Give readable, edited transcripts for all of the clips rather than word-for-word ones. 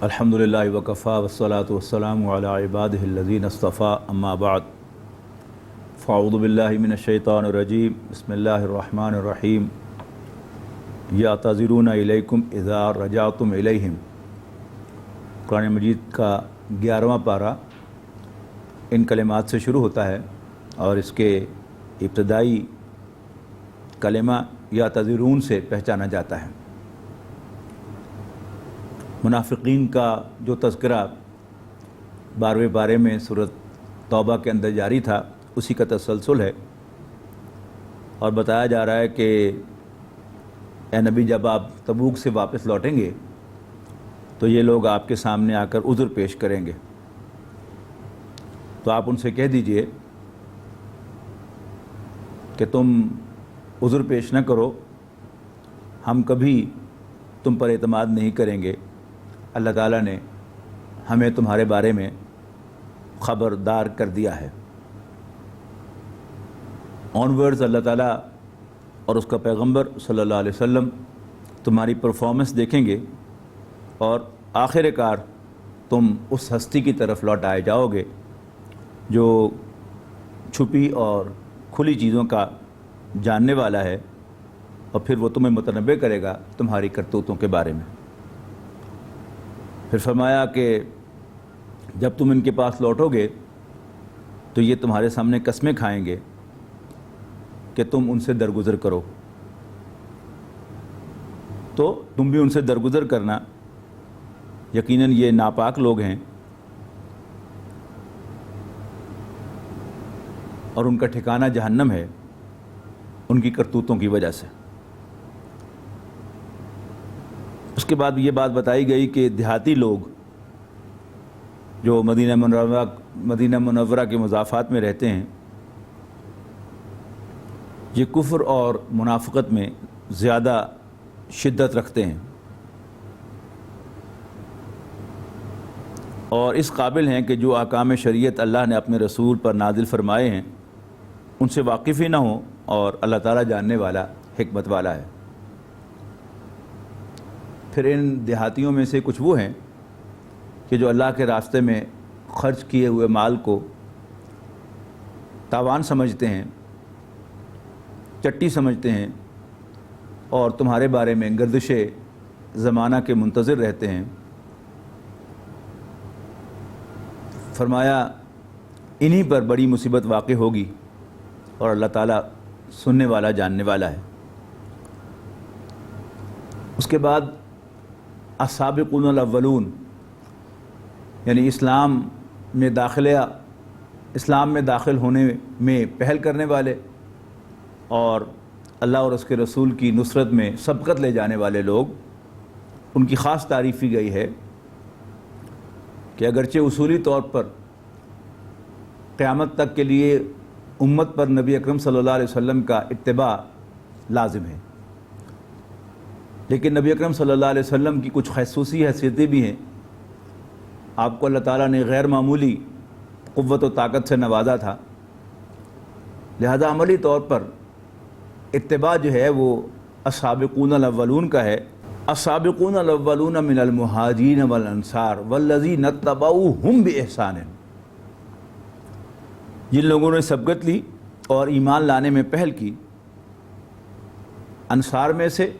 الحمدللہ وکفا والصلاۃ والسلام علی عبادہ الذین اصطفیٰ اما بعد فاعوذ باللہ من الشیطان الرجیم بسم اللہ الرحمن الرحیم یعتذرون الیکم اذا رجعتم الیہم۔ قرآن مجید کا 11واں پارہ ان کلمات سے شروع ہوتا ہے اور اس کے ابتدائی کلمہ یعتذرون سے پہچانا جاتا ہے۔ منافقین کا جو تذکرہ 12ویں پارے میں سورۃ توبہ کے اندر جاری تھا اسی کا تسلسل ہے، اور بتایا جا رہا ہے کہ اے نبی جب آپ تبوک سے واپس لوٹیں گے تو یہ لوگ آپ کے سامنے آ کر عذر پیش کریں گے، تو آپ ان سے کہہ دیجئے کہ تم عذر پیش نہ کرو، ہم کبھی تم پر اعتماد نہیں کریں گے، اللہ تعالیٰ نے ہمیں تمہارے بارے میں خبردار کر دیا ہے۔ آنورڈز اللہ تعالیٰ اور اس کا پیغمبر صلی اللہ علیہ وسلم تمہاری پرفارمنس دیکھیں گے اور آخر کار تم اس ہستی کی طرف لوٹائے جاؤ گے جو چھپی اور کھلی چیزوں کا جاننے والا ہے، اور پھر وہ تمہیں متنبع کرے گا تمہاری کرتوتوں کے بارے میں۔ پھر فرمایا کہ جب تم ان کے پاس لوٹو گے تو یہ تمہارے سامنے قسمیں کھائیں گے کہ تم ان سے درگزر کرو، تو تم بھی ان سے درگزر کرنا، یقیناً یہ ناپاک لوگ ہیں اور ان کا ٹھکانہ جہنم ہے ان کی کرتوتوں کی وجہ سے۔ اس کے بعد یہ بات بتائی گئی کہ دیہاتی لوگ جو مدینہ منورہ کے مضافات میں رہتے ہیں یہ کفر اور منافقت میں زیادہ شدت رکھتے ہیں اور اس قابل ہیں کہ جو احکام شریعت اللہ نے اپنے رسول پر نازل فرمائے ہیں ان سے واقف ہی نہ ہوں، اور اللہ تعالیٰ جاننے والا حکمت والا ہے۔ پھر ان دیہاتیوں میں سے کچھ وہ ہیں کہ جو اللہ کے راستے میں خرچ کیے ہوئے مال کو تاوان سمجھتے ہیں، چٹی سمجھتے ہیں، اور تمہارے بارے میں گردش زمانہ کے منتظر رہتے ہیں۔ فرمایا انہی پر بڑی مصیبت واقع ہوگی اور اللہ تعالیٰ سننے والا جاننے والا ہے۔ اس کے بعد السابقون الاولون یعنی اسلام میں داخل ہونے میں پہل کرنے والے اور اللہ اور اس کے رسول کی نصرت میں سبقت لے جانے والے لوگ، ان کی خاص تعریف کی گئی ہے کہ اگرچہ اصولی طور پر قیامت تک کے لیے امت پر نبی اکرم صلی اللہ علیہ وسلم کا اتباع لازم ہے، لیکن نبی اکرم صلی اللہ علیہ وسلم کی کچھ خصوصی حیثیتیں بھی ہیں۔ آپ کو اللہ تعالیٰ نے غیر معمولی قوت و طاقت سے نوازا تھا، لہذا عملی طور پر اتباع جو ہے وہ السابقون الاولون کا ہے۔ السابقون الاولون من المہاجرین والانصار والذین اتبعوہم بإحسان، جن لوگوں نے سبقت لی اور ایمان لانے میں پہل کی، انصار میں سے،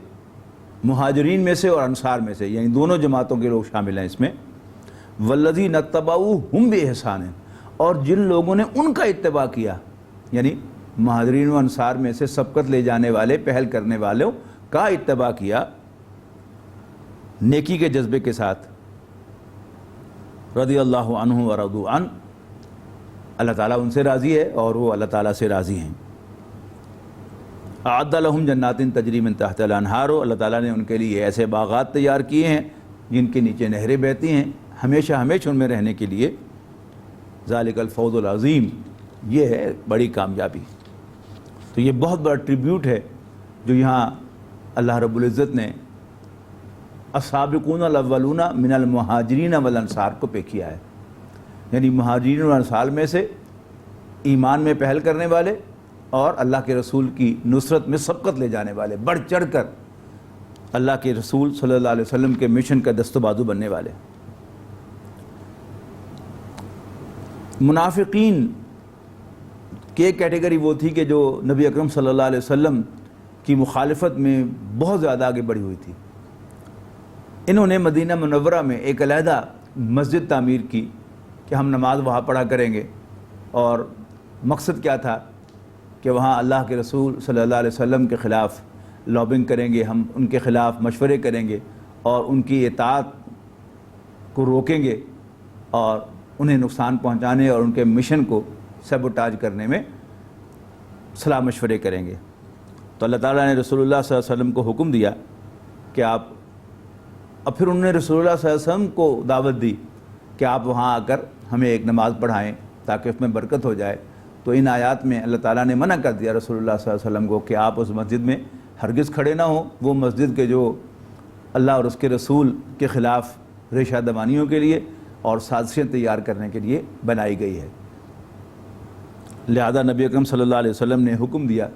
مہاجرین میں سے اور انصار میں سے، یعنی دونوں جماعتوں کے لوگ شامل ہیں اس میں۔ والذین اتبعوہم بإحسان، اور جن لوگوں نے ان کا اتباع کیا، یعنی مہاجرین و انصار میں سے سبقت لے جانے والے، پہل کرنے والوں کا اتباع کیا نیکی کے جذبے کے ساتھ، رضی اللہ عنہ ورضوا عنہ، اللہ تعالیٰ ان سے راضی ہے اور وہ اللہ تعالیٰ سے راضی ہیں۔ اعد لہم جنات تجری من تحتها الانہار، اللہ تعالیٰ نے ان کے لیے ایسے باغات تیار کیے ہیں جن کے نیچے نہریں بہتی ہیں ہمیشہ ہمیشہ ان میں رہنے کے لیے۔ ذالک الفوز العظیم، یہ ہے بڑی کامیابی۔ تو یہ بہت بڑا ٹریبیوٹ ہے جو یہاں اللہ رب العزت نے السابقون الاولون من المہاجرین والانصار کو پے کیا ہے، یعنی مہاجرین و انصار میں سے ایمان میں پہل کرنے والے اور اللہ کے رسول کی نصرت میں سبقت لے جانے والے، بڑھ چڑھ کر اللہ کے رسول صلی اللہ علیہ وسلم کے مشن کا دست و بازو بننے والے۔ منافقین کی ایک کیٹیگری وہ تھی کہ جو نبی اکرم صلی اللہ علیہ وسلم کی مخالفت میں بہت زیادہ آگے بڑھی ہوئی تھی. انہوں نے مدینہ منورہ میں ایک علیحدہ مسجد تعمیر کی کہ ہم نماز وہاں پڑھا کریں گے، اور مقصد کیا تھا کہ وہاں اللہ کے رسول صلی اللہ علیہ وسلم کے خلاف لابنگ کریں گے، ہم ان کے خلاف مشورے کریں گے اور ان کی اطاعت کو روکیں گے اور انہیں نقصان پہنچانے اور ان کے مشن کو سیبوٹاج کرنے میں صلاح مشورے کریں گے. تو اللہ تعالیٰ نے رسول اللہ صلی اللہ علیہ وسلم کو حکم دیا کہ آپ، اور پھر انہوں نے رسول اللہ صلی اللہ علیہ وسلم کو دعوت دی کہ آپ وہاں آ کر ہمیں ایک نماز پڑھائیں تاکہ اس میں برکت ہو جائے. تو ان آیات میں اللہ تعالیٰ نے منع کر دیا رسول اللہ صلی اللہ علیہ وسلم کو کہ آپ اس مسجد میں ہرگز کھڑے نہ ہوں. وہ مسجد کے جو اللہ اور اس کے رسول کے خلاف ریشہ دمانیوں کے لیے اور سازشیں تیار کرنے کے لیے بنائی گئی ہے. لہذا نبی اکرم صلی اللہ علیہ وسلم نے حکم دیا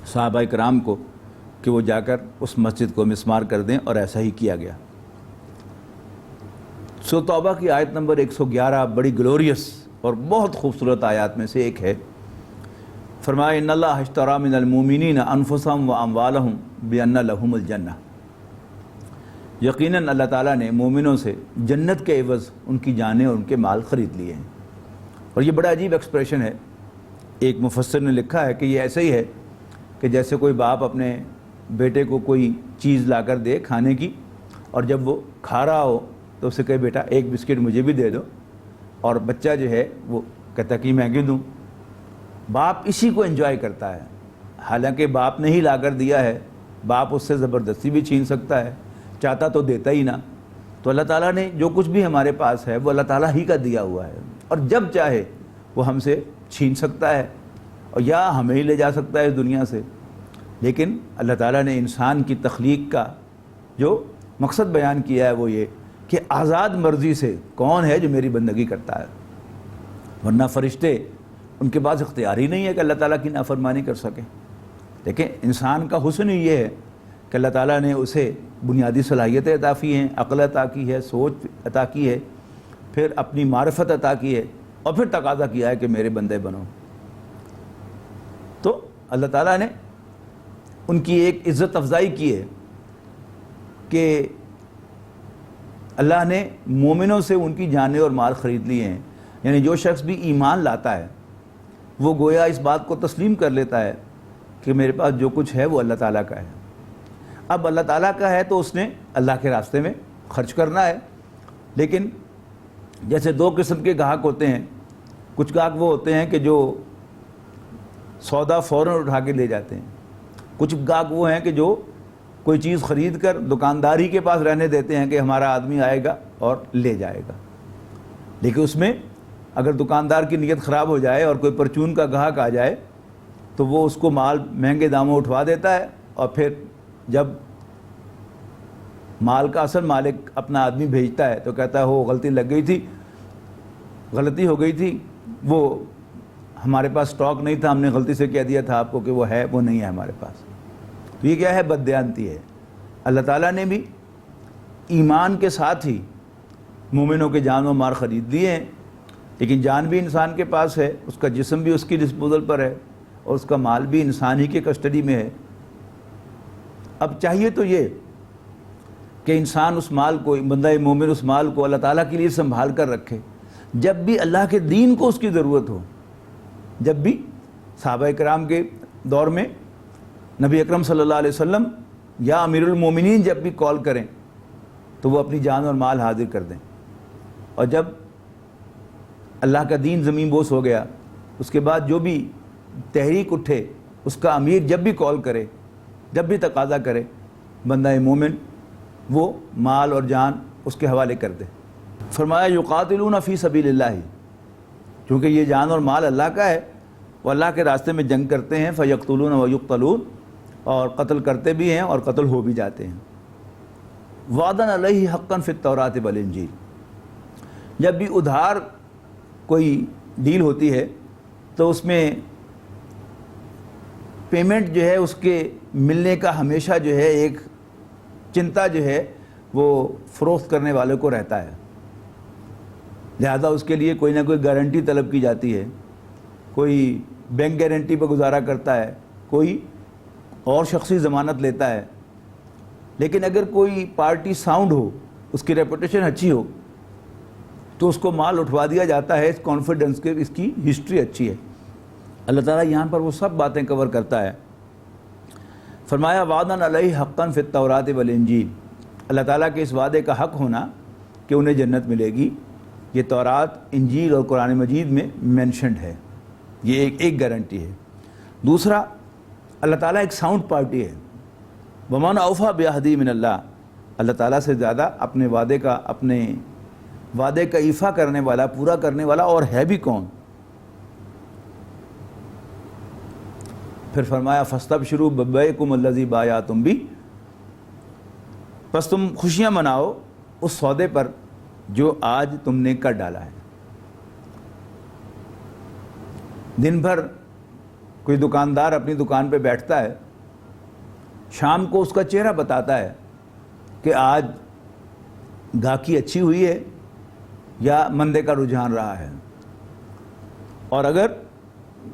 صحابہ کرام کو کہ وہ جا کر اس مسجد کو مسمار کر دیں، اور ایسا ہی کیا گیا. سورۃ توبہ کی آیت نمبر 111 بڑی گلوریس اور بہت خوبصورت آیات میں سے ایک ہے. فرمایا ان اللہ اشتری من المؤمنین انفسهم واموالهم بان لهم الجنہ. یقیناً اللہ تعالیٰ نے مومنوں سے جنت کے عوض ان کی جانیں اور ان کے مال خرید لیے ہیں. اور یہ بڑا عجیب ایکسپریشن ہے. ایک مفسر نے لکھا ہے کہ یہ ایسے ہی ہے کہ جیسے کوئی باپ اپنے بیٹے کو کوئی چیز لا کر دے کھانے کی، اور جب وہ کھا رہا ہو تو اسے کہے بیٹا ایک بسکٹ مجھے بھی دے دو، اور بچہ جو ہے وہ کہتا کہ میں کیوں دوں. باپ اسی کو انجوائے کرتا ہے، حالانکہ باپ نے ہی لا کر دیا ہے. باپ اس سے زبردستی بھی چھین سکتا ہے، چاہتا تو دیتا ہی نہ. تو اللہ تعالیٰ نے جو کچھ بھی ہمارے پاس ہے وہ اللہ تعالیٰ ہی کا دیا ہوا ہے، اور جب چاہے وہ ہم سے چھین سکتا ہے اور یا ہمیں ہی لے جا سکتا ہے اس دنیا سے. لیکن اللہ تعالیٰ نے انسان کی تخلیق کا جو مقصد بیان کیا ہے وہ یہ کہ آزاد مرضی سے کون ہے جو میری بندگی کرتا ہے، ورنہ فرشتے ان کے پاس اختیار ہی نہیں ہے کہ اللہ تعالیٰ کی نافرمانی کر سکیں. لیکن انسان کا حسن ہی یہ ہے کہ اللہ تعالیٰ نے اسے بنیادی صلاحیتیں عطا کی ہیں، عقل عطا کی ہے، سوچ عطا کی ہے، پھر اپنی معرفت عطا کی ہے، اور پھر تقاضا کیا ہے کہ میرے بندے بنو. تو اللہ تعالیٰ نے ان کی ایک عزت افزائی کی ہے کہ اللہ نے مومنوں سے ان کی جانیں اور مال خرید لیے ہیں. یعنی جو شخص بھی ایمان لاتا ہے وہ گویا اس بات کو تسلیم کر لیتا ہے کہ میرے پاس جو کچھ ہے وہ اللہ تعالیٰ کا ہے. اب اللہ تعالیٰ کا ہے تو اس نے اللہ کے راستے میں خرچ کرنا ہے. لیکن جیسے دو قسم کے گاہک ہوتے ہیں، کچھ گاہک وہ ہوتے ہیں کہ جو سودا فوراً اٹھا کے لے جاتے ہیں، کچھ گاہک وہ ہیں کہ جو کوئی چیز خرید کر دکاندار ہی کے پاس رہنے دیتے ہیں کہ ہمارا آدمی آئے گا اور لے جائے گا. لیکن اس میں اگر دکاندار کی نیت خراب ہو جائے اور کوئی پرچون کا گاہک آ جائے تو وہ اس کو مال مہنگے داموں اٹھوا دیتا ہے، اور پھر جب مال کا اصل مالک اپنا آدمی بھیجتا ہے تو کہتا ہے ہو غلطی لگ گئی تھی، غلطی ہو گئی تھی، وہ ہمارے پاس سٹاک نہیں تھا، ہم نے غلطی سے کہہ دیا تھا آپ کو کہ وہ ہے، وہ نہیں ہے ہمارے پاس. تو یہ کیا ہے؟ بددیانتی ہے. اللہ تعالیٰ نے بھی ایمان کے ساتھ ہی مومنوں کے جان و مال خرید لیے ہیں، لیکن جان بھی انسان کے پاس ہے، اس کا جسم بھی اس کی ڈسپوزل پر ہے، اور اس کا مال بھی انسان ہی کے کسٹڈی میں ہے. اب چاہیے تو یہ کہ انسان اس مال کو، بندہ مومن اس مال کو اللہ تعالیٰ کے لیے سنبھال کر رکھے. جب بھی اللہ کے دین کو اس کی ضرورت ہو، جب بھی صحابہ کرام کے دور میں نبی اکرم صلی اللہ علیہ وسلم یا امیر المومنین جب بھی کال کریں تو وہ اپنی جان اور مال حاضر کر دیں. اور جب اللہ کا دین زمین بوس ہو گیا، اس کے بعد جو بھی تحریک اٹھے اس کا امیر جب بھی کال کرے، جب بھی تقاضا کرے، بندہ مومن وہ مال اور جان اس کے حوالے کر دے. فرمایا یقاتلون فی سبیل اللہ، کیونکہ یہ جان اور مال اللہ کا ہے، وہ اللہ کے راستے میں جنگ کرتے ہیں. فیقتلون ویقتلون، اور قتل کرتے بھی ہیں اور قتل ہو بھی جاتے ہیں. وعدن علیہ حقا فی التوراۃ والانجیل، جب بھی ادھار کوئی ڈیل ہوتی ہے تو اس میں پیمنٹ جو ہے اس کے ملنے کا ہمیشہ جو ہے ایک چنتا جو ہے وہ فروخت کرنے والے کو رہتا ہے. لہذا اس کے لیے کوئی نہ کوئی گارنٹی طلب کی جاتی ہے، کوئی بینک گارنٹی پہ گزارا کرتا ہے، کوئی اور شخصی ضمانت لیتا ہے. لیکن اگر کوئی پارٹی ساؤنڈ ہو، اس کی ریپوٹیشن اچھی ہو، تو اس کو مال اٹھوا دیا جاتا ہے اس کانفیڈنس کے، اس کی ہسٹری اچھی ہے. اللہ تعالیٰ یہاں پر وہ سب باتیں کور کرتا ہے. فرمایا وعدن علیہ حقاً فی التوراۃ والانجیل، اللہ تعالیٰ کے اس وعدے کا حق ہونا کہ انہیں جنت ملے گی، یہ تورات، انجیل اور قرآن مجید میں مینشنڈ ہے. یہ ایک گارنٹی ہے. دوسرا، اللہ تعالیٰ ایک ساؤنڈ پارٹی ہے. ومن اوفیٰ بعہدہ من اللہ، اللہ تعالیٰ سے زیادہ اپنے وعدے کا ایفا کرنے والا، پورا کرنے والا اور ہے بھی کون؟ پھر فرمایا فاستبشروا ببیعکم الذی بایعتم بہ، پس تم خوشیاں مناؤ اس سودے پر جو آج تم نے کر ڈالا ہے. دن بھر کوئی دکاندار اپنی دکان پہ بیٹھتا ہے، شام کو اس کا چہرہ بتاتا ہے کہ آج گاہکی اچھی ہوئی ہے یا مندے کا رجحان رہا ہے. اور اگر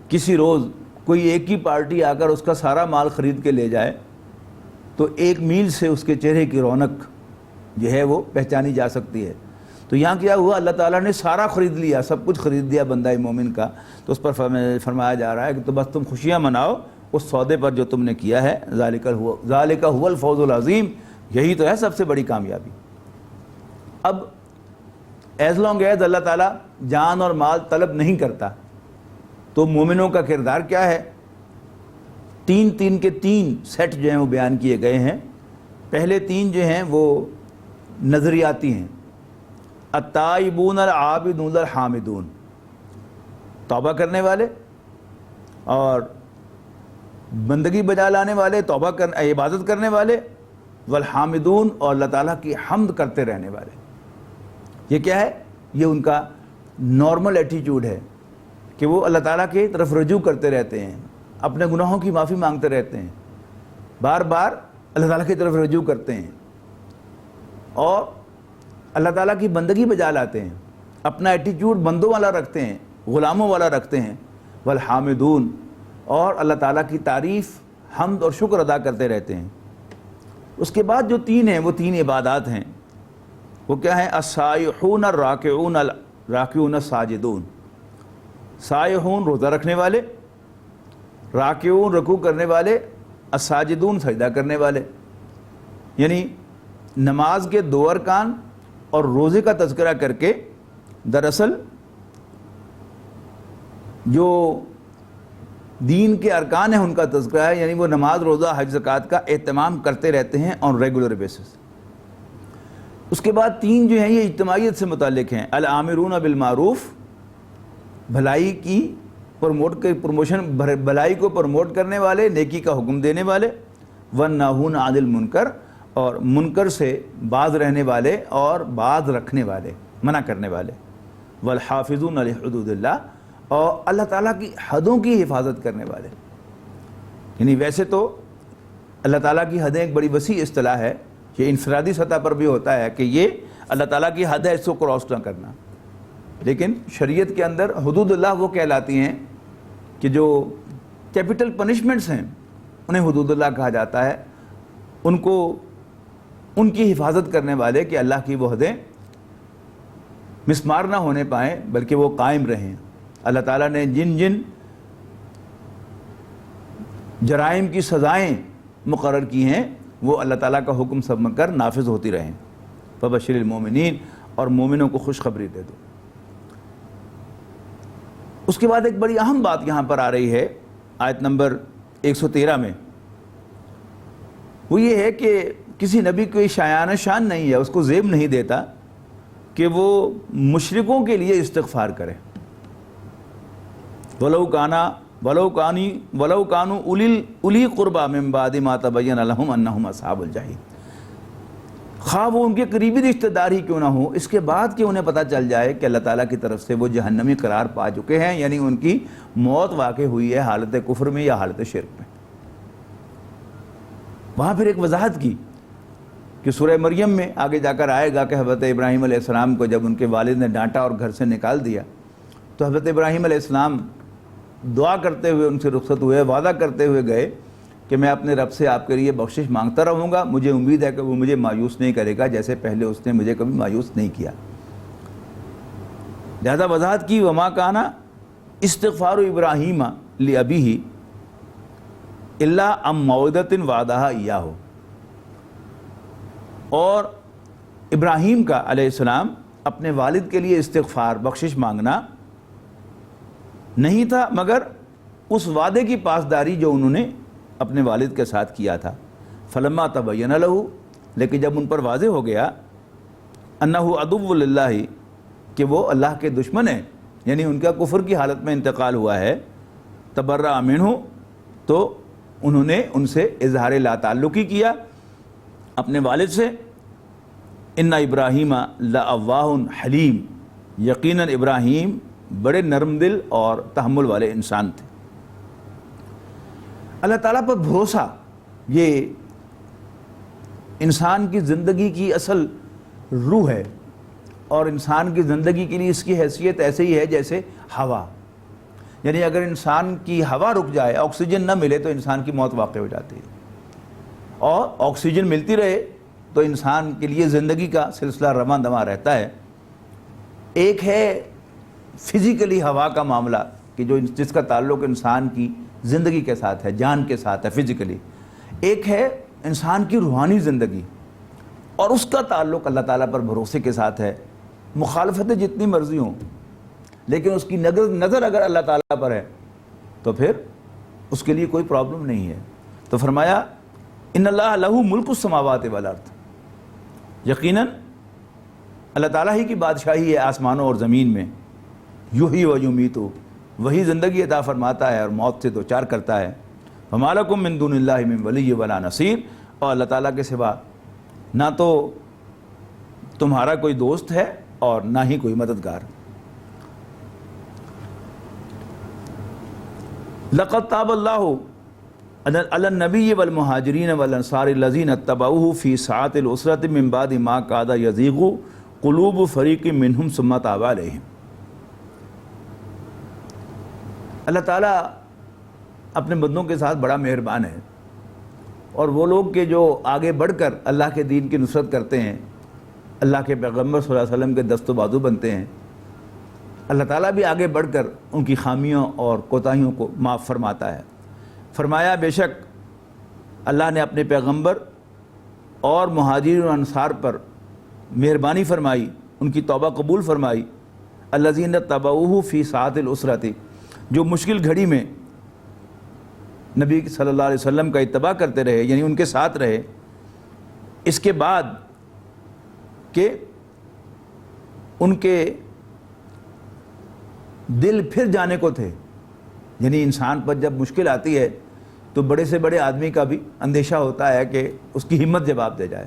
کسی روز کوئی ایک ہی پارٹی آ کر اس کا سارا مال خرید کے لے جائے تو ایک میل سے اس کے چہرے کی رونق جو ہے وہ پہچانی جا سکتی ہے. تو یہاں کیا ہوا؟ اللہ تعالیٰ نے سارا خرید لیا، سب کچھ خرید دیا بندہ مومن کا. تو اس پر فرمایا جا رہا ہے کہ تو بس تم خوشیاں مناؤ اس سودے پر جو تم نے کیا ہے. ذالک هو الفوز العظیم، یہی تو ہے سب سے بڑی کامیابی. اب ایز لانگ ایز اللہ تعالیٰ جان اور مال طلب نہیں کرتا تو مومنوں کا کردار کیا ہے؟ تین کے تین سیٹ جو ہیں وہ بیان کیے گئے ہیں. پہلے تین جو ہیں وہ نظریاتی ہیں. التائبون العابدون الحامدون، توبہ کرنے والے اور بندگی بجا لانے والے، عبادت کرنے والے، والحامدون اور اللہ تعالیٰ کی حمد کرتے رہنے والے. یہ کیا ہے؟ یہ ان کا نارمل ایٹیٹیوڈ ہے کہ وہ اللہ تعالیٰ کی طرف رجوع کرتے رہتے ہیں، اپنے گناہوں کی معافی مانگتے رہتے ہیں، بار بار اللہ تعالیٰ کی طرف رجوع کرتے ہیں اور اللہ تعالیٰ کی بندگی بجا لاتے ہیں. اپنا ایٹیٹیوڈ بندوں والا رکھتے ہیں، غلاموں والا رکھتے ہیں. والحامدون، اور اللہ تعالیٰ کی تعریف، حمد اور شکر ادا کرتے رہتے ہیں. اس کے بعد جو تین ہیں وہ تین عبادات ہیں. وہ کیا ہیں؟ السائحون الراکعون الراکعون الساجدون. سائحون روزہ رکھنے والے، راکعون رکوع کرنے والے، الساجدون سجدہ کرنے والے. یعنی نماز کے 2 ارکان اور روزے کا تذکرہ کر کے دراصل جو دین کے ارکان ہیں ان کا تذکرہ ہے. یعنی وہ نماز، روزہ، حج، زکوٰۃ کا اہتمام کرتے رہتے ہیں آن ریگولر بیسس. اس کے بعد تین جو ہیں یہ اجتماعیت سے متعلق ہیں. الامرون بالمعروف، بھلائی کی پروموشن، بھلائی کو پروموٹ کرنے والے، نیکی کا حکم دینے والے. والناہون عن المنکر، اور منکر سے باز رہنے والے اور باز رکھنے والے، منع کرنے والے. والحافظون لحدود اللہ، اور اللہ تعالیٰ کی حدوں کی حفاظت کرنے والے. یعنی ویسے تو اللہ تعالیٰ کی حدیں ایک بڑی وسیع اصطلاح ہے، یہ انفرادی سطح پر بھی ہوتا ہے کہ یہ اللہ تعالیٰ کی حد ہے، اس کو کراس نہ کرنا. لیکن شریعت کے اندر حدود اللہ وہ کہلاتی ہیں کہ جو کیپٹل پنشمنٹس ہیں انہیں حدود اللہ کہا جاتا ہے. ان کو، ان کی حفاظت کرنے والے کہ اللہ کی وہ حدیں مسمار نہ ہونے پائیں بلکہ وہ قائم رہیں. اللہ تعالیٰ نے جن جن جرائم کی سزائیں مقرر کی ہیں وہ اللہ تعالیٰ کا حکم سمجھ کر نافذ ہوتی رہیں. فبشر المومنین، اور مومنوں کو خوشخبری دے دو. اس کے بعد ایک بڑی اہم بات یہاں پر آ رہی ہے آیت نمبر 113 میں. وہ یہ ہے کہ کسی نبی کو شایان شان نہیں ہے، اس کو زیب نہیں دیتا کہ وہ مشرکوں کے لیے استغفار کرے. ولو کانوا اولی قربا من بعد ما تبین لہم انہم اصحاب الجحیم. خواہ وہ ان کے قریبی رشتہ دار ہی کیوں نہ ہو، اس کے بعد کہ انہیں پتہ چل جائے کہ اللہ تعالیٰ کی طرف سے وہ جہنمی قرار پا چکے ہیں، یعنی ان کی موت واقع ہوئی ہے حالت کفر میں یا حالت شرک میں. وہاں پھر ایک وضاحت کی کہ سورہ مریم میں آگے جا کر آئے گا کہ حضرت ابراہیم علیہ السلام کو جب ان کے والد نے ڈانٹا اور گھر سے نکال دیا تو حضرت ابراہیم علیہ السلام دعا کرتے ہوئے ان سے رخصت ہوئے، وعدہ کرتے ہوئے گئے کہ میں اپنے رب سے آپ کے لیے بخشش مانگتا رہوں گا، مجھے امید ہے کہ وہ مجھے مایوس نہیں کرے گا جیسے پہلے اس نے مجھے کبھی مایوس نہیں کیا۔ لہذا وضاحت کی وما کانا استغفار ابراہیم لابیہ الا عن موعدۃ وعدہا ایاہ، اور ابراہیم کا علیہ السلام اپنے والد کے لیے استغفار بخشش مانگنا نہیں تھا مگر اس وعدے کی پاسداری جو انہوں نے اپنے والد کے ساتھ کیا تھا۔ فلما تبین لہ، لیکن جب ان پر واضح ہو گیا انہ عدو للہ، کہ وہ اللہ کے دشمن ہیں، یعنی ان کا کفر کی حالت میں انتقال ہوا ہے، تبرأ منہ، تو انہوں نے ان سے اظہار لا تعلقی کیا اپنے والد سے۔ ان ابراہیم لأواہ حلیم، یقیناً ابراہیم بڑے نرم دل اور تحمل والے انسان تھے۔ اللہ تعالیٰ پر بھروسہ یہ انسان کی زندگی کی اصل روح ہے، اور انسان کی زندگی کے لیے اس کی حیثیت ایسے ہی ہے جیسے ہوا، یعنی اگر انسان کی ہوا رک جائے، آکسیجن نہ ملے تو انسان کی موت واقع ہو جاتی ہے، اور آکسیجن ملتی رہے تو انسان کے لیے زندگی کا سلسلہ رواں دواں رہتا ہے۔ ایک ہے فزیکلی ہوا کا معاملہ کہ جس کا تعلق انسان کی زندگی کے ساتھ ہے، جان کے ساتھ ہے فزیکلی، ایک ہے انسان کی روحانی زندگی، اور اس کا تعلق اللہ تعالیٰ پر بھروسے کے ساتھ ہے۔ مخالفتیں جتنی مرضی ہوں لیکن اس کی نظر اگر اللہ تعالیٰ پر ہے تو پھر اس کے لیے کوئی پرابلم نہیں ہے۔ تو فرمایا ان اللہ لہ ملک السماوات والارض، یقیناً اللہ تعالیٰ ہی کی بادشاہی ہے آسمانوں اور زمین میں، یحیی و یمیت، وہی زندگی عطا فرماتا ہے اور موت سے دوچار کرتا ہے۔ فما لکم من دون اللہ من ولی ولا نصیر، اور اللہ تعالیٰ کے سوا نہ تو تمہارا کوئی دوست ہے اور نہ ہی کوئی مددگار۔ لقد تاب اللہ علی النبی والمہاجرین والانصار الذین اتبعوہ فی ساعۃ العسرۃ من بعد ما کاد یزیغ قلوب فریق منہم ثم تاب علیہم۔ اللہ تعالیٰ اپنے بندوں کے ساتھ بڑا مہربان ہے، اور وہ لوگ کہ جو آگے بڑھ کر اللہ کے دین کی نصرت کرتے ہیں، اللہ کے پیغمبر صلی اللہ علیہ وسلم کے دست و بازو بنتے ہیں، اللہ تعالیٰ بھی آگے بڑھ کر ان کی خامیوں اور کوتاہیوں کو معاف فرماتا ہے۔ فرمایا بے شک اللہ نے اپنے پیغمبر اور مہاجرین و انصار پر مہربانی فرمائی، ان کی توبہ قبول فرمائی۔ الذین اتبعوہ فی ساعۃ العسرۃ، جو مشکل گھڑی میں نبی صلی اللہ علیہ وسلم کا اتباع کرتے رہے، یعنی ان کے ساتھ رہے، اس کے بعد کہ ان کے دل پھر جانے کو تھے، یعنی انسان پر جب مشکل آتی ہے تو بڑے سے بڑے آدمی کا بھی اندیشہ ہوتا ہے کہ اس کی ہمت جواب دے جائے،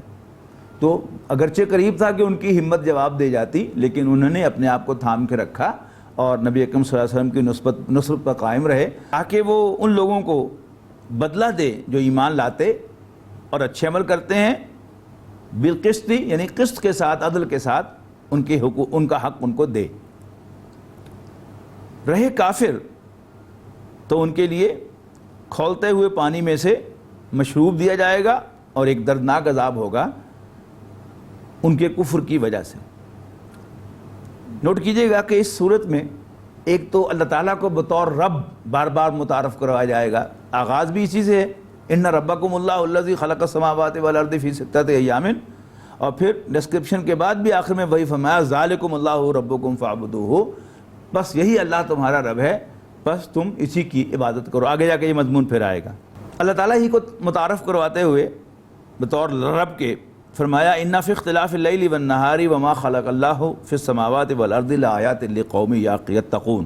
تو اگرچہ قریب تھا کہ ان کی ہمت جواب دے جاتی، لیکن انہوں نے اپنے آپ کو تھام کے رکھا اور نبی اکرم صلی اللہ علیہ وسلم کی نصرت پر قائم رہے، تاکہ وہ ان لوگوں کو بدلہ دے جو ایمان لاتے اور اچھے عمل کرتے ہیں، بالقسط، یعنی قسط کے ساتھ، عدل کے ساتھ ان کا حق ان کو دے۔ رہے کافر تو ان کے لیے کھولتے ہوئے پانی میں سے مشروب دیا جائے گا، اور ایک دردناک عذاب ہوگا ان کے کفر کی وجہ سے۔ نوٹ کیجئے گا کہ اس صورت میں ایک تو اللہ تعالیٰ کو بطور رب بار بار متعارف کروایا جائے گا، آغاز بھی اسی سے ہے، ان ربکم اللہ الذی خلق السماوات والارض فی ستۃ ایام، اور پھر ڈسکرپشن کے بعد بھی آخر میں وہی فرمایا ذالکم اللہ ربکم فاعبدوہ، بس یہی اللہ تمہارا رب ہے، بس تم اسی کی عبادت کرو۔ آگے جا کے یہ مضمون پھر آئے گا۔ اللہ تعالیٰ ہی کو متعارف کرواتے ہوئے بطور رب کے فرمایا ان فی اختلاف اللیل والنہار وما خلق اللہ فی السماوات والارض لآیات لقوم یتقون،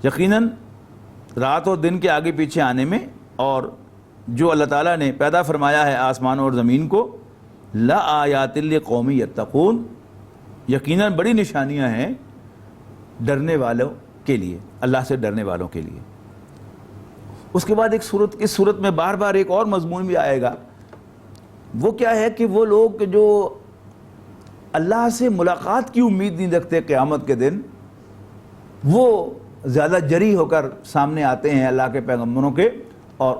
یقیناً رات اور دن کے آگے پیچھے آنے میں اور جو اللہ تعالیٰ نے پیدا فرمایا ہے آسمان اور زمین کو، لآیات لقوم یتقون، یقیناً بڑی نشانیاں ہیں ڈرنے والوں کے لیے، اللہ سے ڈرنے والوں کے لیے۔ اس کے بعد اس صورت میں بار بار ایک اور مضمون بھی آئے گا وہ کیا ہے کہ وہ لوگ جو اللہ سے ملاقات کی امید نہیں رکھتے قیامت کے دن، وہ زیادہ جری ہو کر سامنے آتے ہیں اللہ کے پیغمبروں کے، اور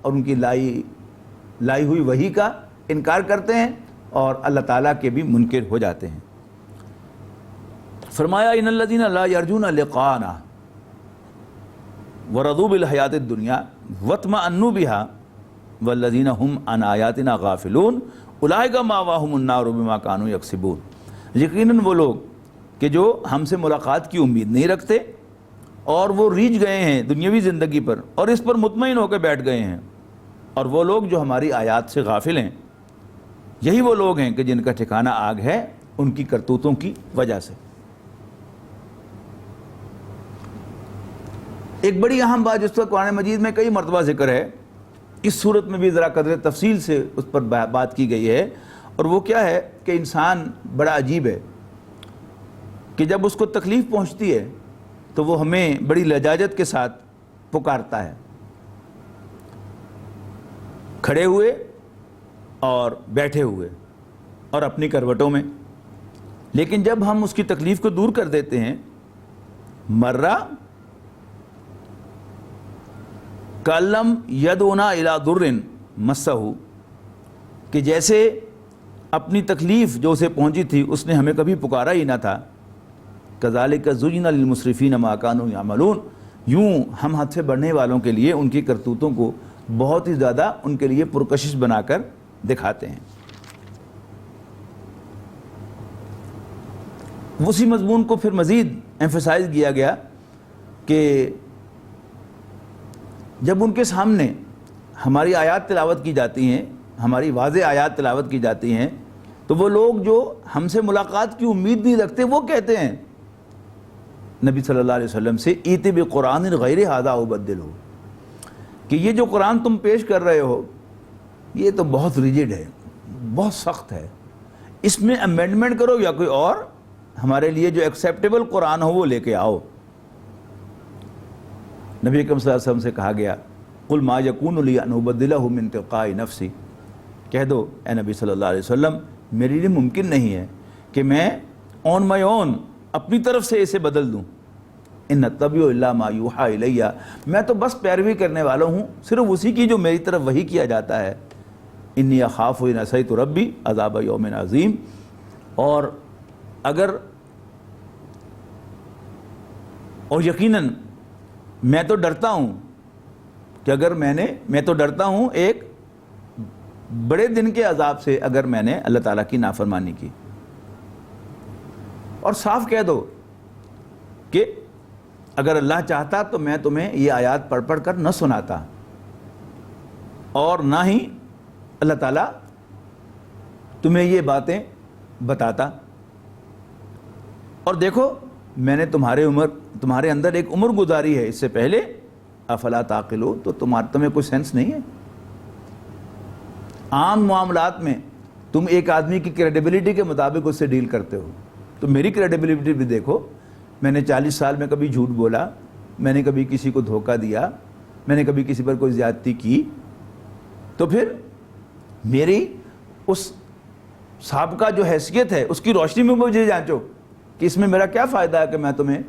ان کی لائی ہوئی وحی کا انکار کرتے ہیں، اور اللہ تعالیٰ کے بھی منکر ہو جاتے ہیں۔ فرمایا ان الذین لا یرجون لقاءنا ورضوا بالحیات الدنیا واطمأنوا بها والذین هم عن آیاتنا غافلون اولئک مأواہم النار بما کانوا یکسبون۔ یقیناً وہ لوگ کہ جو ہم سے ملاقات کی امید نہیں رکھتے اور وہ ریجھ گئے ہیں دنیاوی زندگی پر اور اس پر مطمئن ہو کے بیٹھ گئے ہیں، اور وہ لوگ جو ہماری آیات سے غافل ہیں، یہی وہ لوگ ہیں کہ جن کا ٹھکانہ آگ ہے ان کی کرتوتوں کی وجہ سے۔ ایک بڑی اہم بات جس پر قرآن مجید میں کئی مرتبہ ذکر ہے، اس صورت میں بھی ذرا قدر تفصیل سے اس پر بات کی گئی ہے، اور وہ کیا ہے کہ انسان بڑا عجیب ہے کہ جب اس کو تکلیف پہنچتی ہے تو وہ ہمیں بڑی لجاجت کے ساتھ پکارتا ہے، کھڑے ہوئے اور بیٹھے ہوئے اور اپنی کروٹوں میں، لیکن جب ہم اس کی تکلیف کو دور کر دیتے ہیں، مرہ کالم یدعونا الی ضر مسہ، کہ جیسے اپنی تکلیف جو اسے پہنچی تھی اس نے ہمیں کبھی پکارا ہی نہ تھا، کذالک زین للمسرفین ما کانوا یعملون، یوں ہم حد سے بڑھنے والوں کے لیے ان کی کرتوتوں کو بہت ہی زیادہ ان کے لیے پرکشش بنا کر دکھاتے ہیں۔ اسی مضمون کو پھر مزید ایمفسائز کیا گیا کہ جب ان کے سامنے ہماری آیات تلاوت کی جاتی ہیں، ہماری واضح آیات تلاوت کی جاتی ہیں، تو وہ لوگ جو ہم سے ملاقات کی امید نہیں رکھتے وہ کہتے ہیں نبی صلی اللہ علیہ وسلم سے ایت بقرآن غیر ھذا ابدلہ، کہ یہ جو قرآن تم پیش کر رہے ہو یہ تو بہت ریجڈ ہے، بہت سخت ہے، اس میں امینڈمنٹ کرو یا کوئی اور ہمارے لیے جو ایکسیپٹیبل قرآن ہو وہ لے کے آؤ۔ نبی اکرم صلی اللہ علیہ وسلم سے کہا گیا قل ما یکون لی ان ابدلہ من تلقاء نفسی، کہہ دو اے نبی صلی اللہ علیہ وسلم میرے لیے ممکن نہیں ہے کہ میں آن مائی اون اپنی طرف سے اسے بدل دوں، ان اتبع الا ما یوحی الی، میں تو بس پیروی کرنے والا ہوں صرف اسی کی جو میری طرف وحی کیا جاتا ہے، انی اخاف ان عصیت ربی عذاب یوم عظیم، اور یقیناً میں تو ڈرتا ہوں کہ میں تو ڈرتا ہوں ایک بڑے دن کے عذاب سے اگر میں نے اللہ تعالیٰ کی نافرمانی کی۔ اور صاف کہہ دو کہ اگر اللہ چاہتا تو میں تمہیں یہ آیات پڑھ پڑھ کر نہ سناتا اور نہ ہی اللہ تعالیٰ تمہیں یہ باتیں بتاتا، اور دیکھو میں نے تمہارے اندر ایک عمر گزاری ہے اس سے پہلے، افلا تعقلون، تو تمہیں کوئی سینس نہیں ہے؟ عام معاملات میں تم ایک آدمی کی کریڈیبلٹی کے مطابق اس سے ڈیل کرتے ہو، تو میری کریڈیبلٹی بھی دیکھو، میں نے 40 سال میں کبھی جھوٹ بولا، میں نے کبھی کسی کو دھوکہ دیا، میں نے کبھی کسی پر کوئی زیادتی کی، تو پھر میری اس سابقہ جو حیثیت ہے اس کی روشنی میں مجھے جانچو کہ اس میں میرا کیا فائدہ ہے کہ میں تمہیں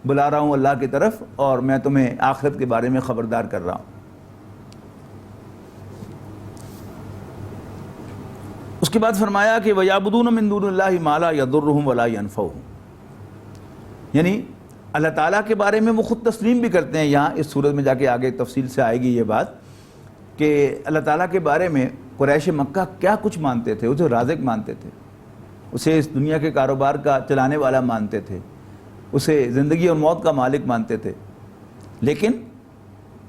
بلا رہا ہوں اللہ کی طرف اور میں تمہیں آخرت کے بارے میں خبردار کر رہا ہوں۔ اس کے بعد فرمایا کہ وَيَعْبُدُونَ مِن دُونِ اللَّهِ مَا لَا يَضُرُّهُمْ وَلَا يَنفَعُهُمْ، یعنی اللہ تعالیٰ کے بارے میں وہ خود تسلیم بھی کرتے ہیں۔ یہاں اس صورت میں جا کے آگے تفصیل سے آئے گی یہ بات کہ اللہ تعالیٰ کے بارے میں قریش مکہ کیا کچھ مانتے تھے، اسے رازق مانتے تھے، اسے اس دنیا کے کاروبار کا چلانے والا مانتے تھے، اسے زندگی اور موت کا مالک مانتے تھے، لیکن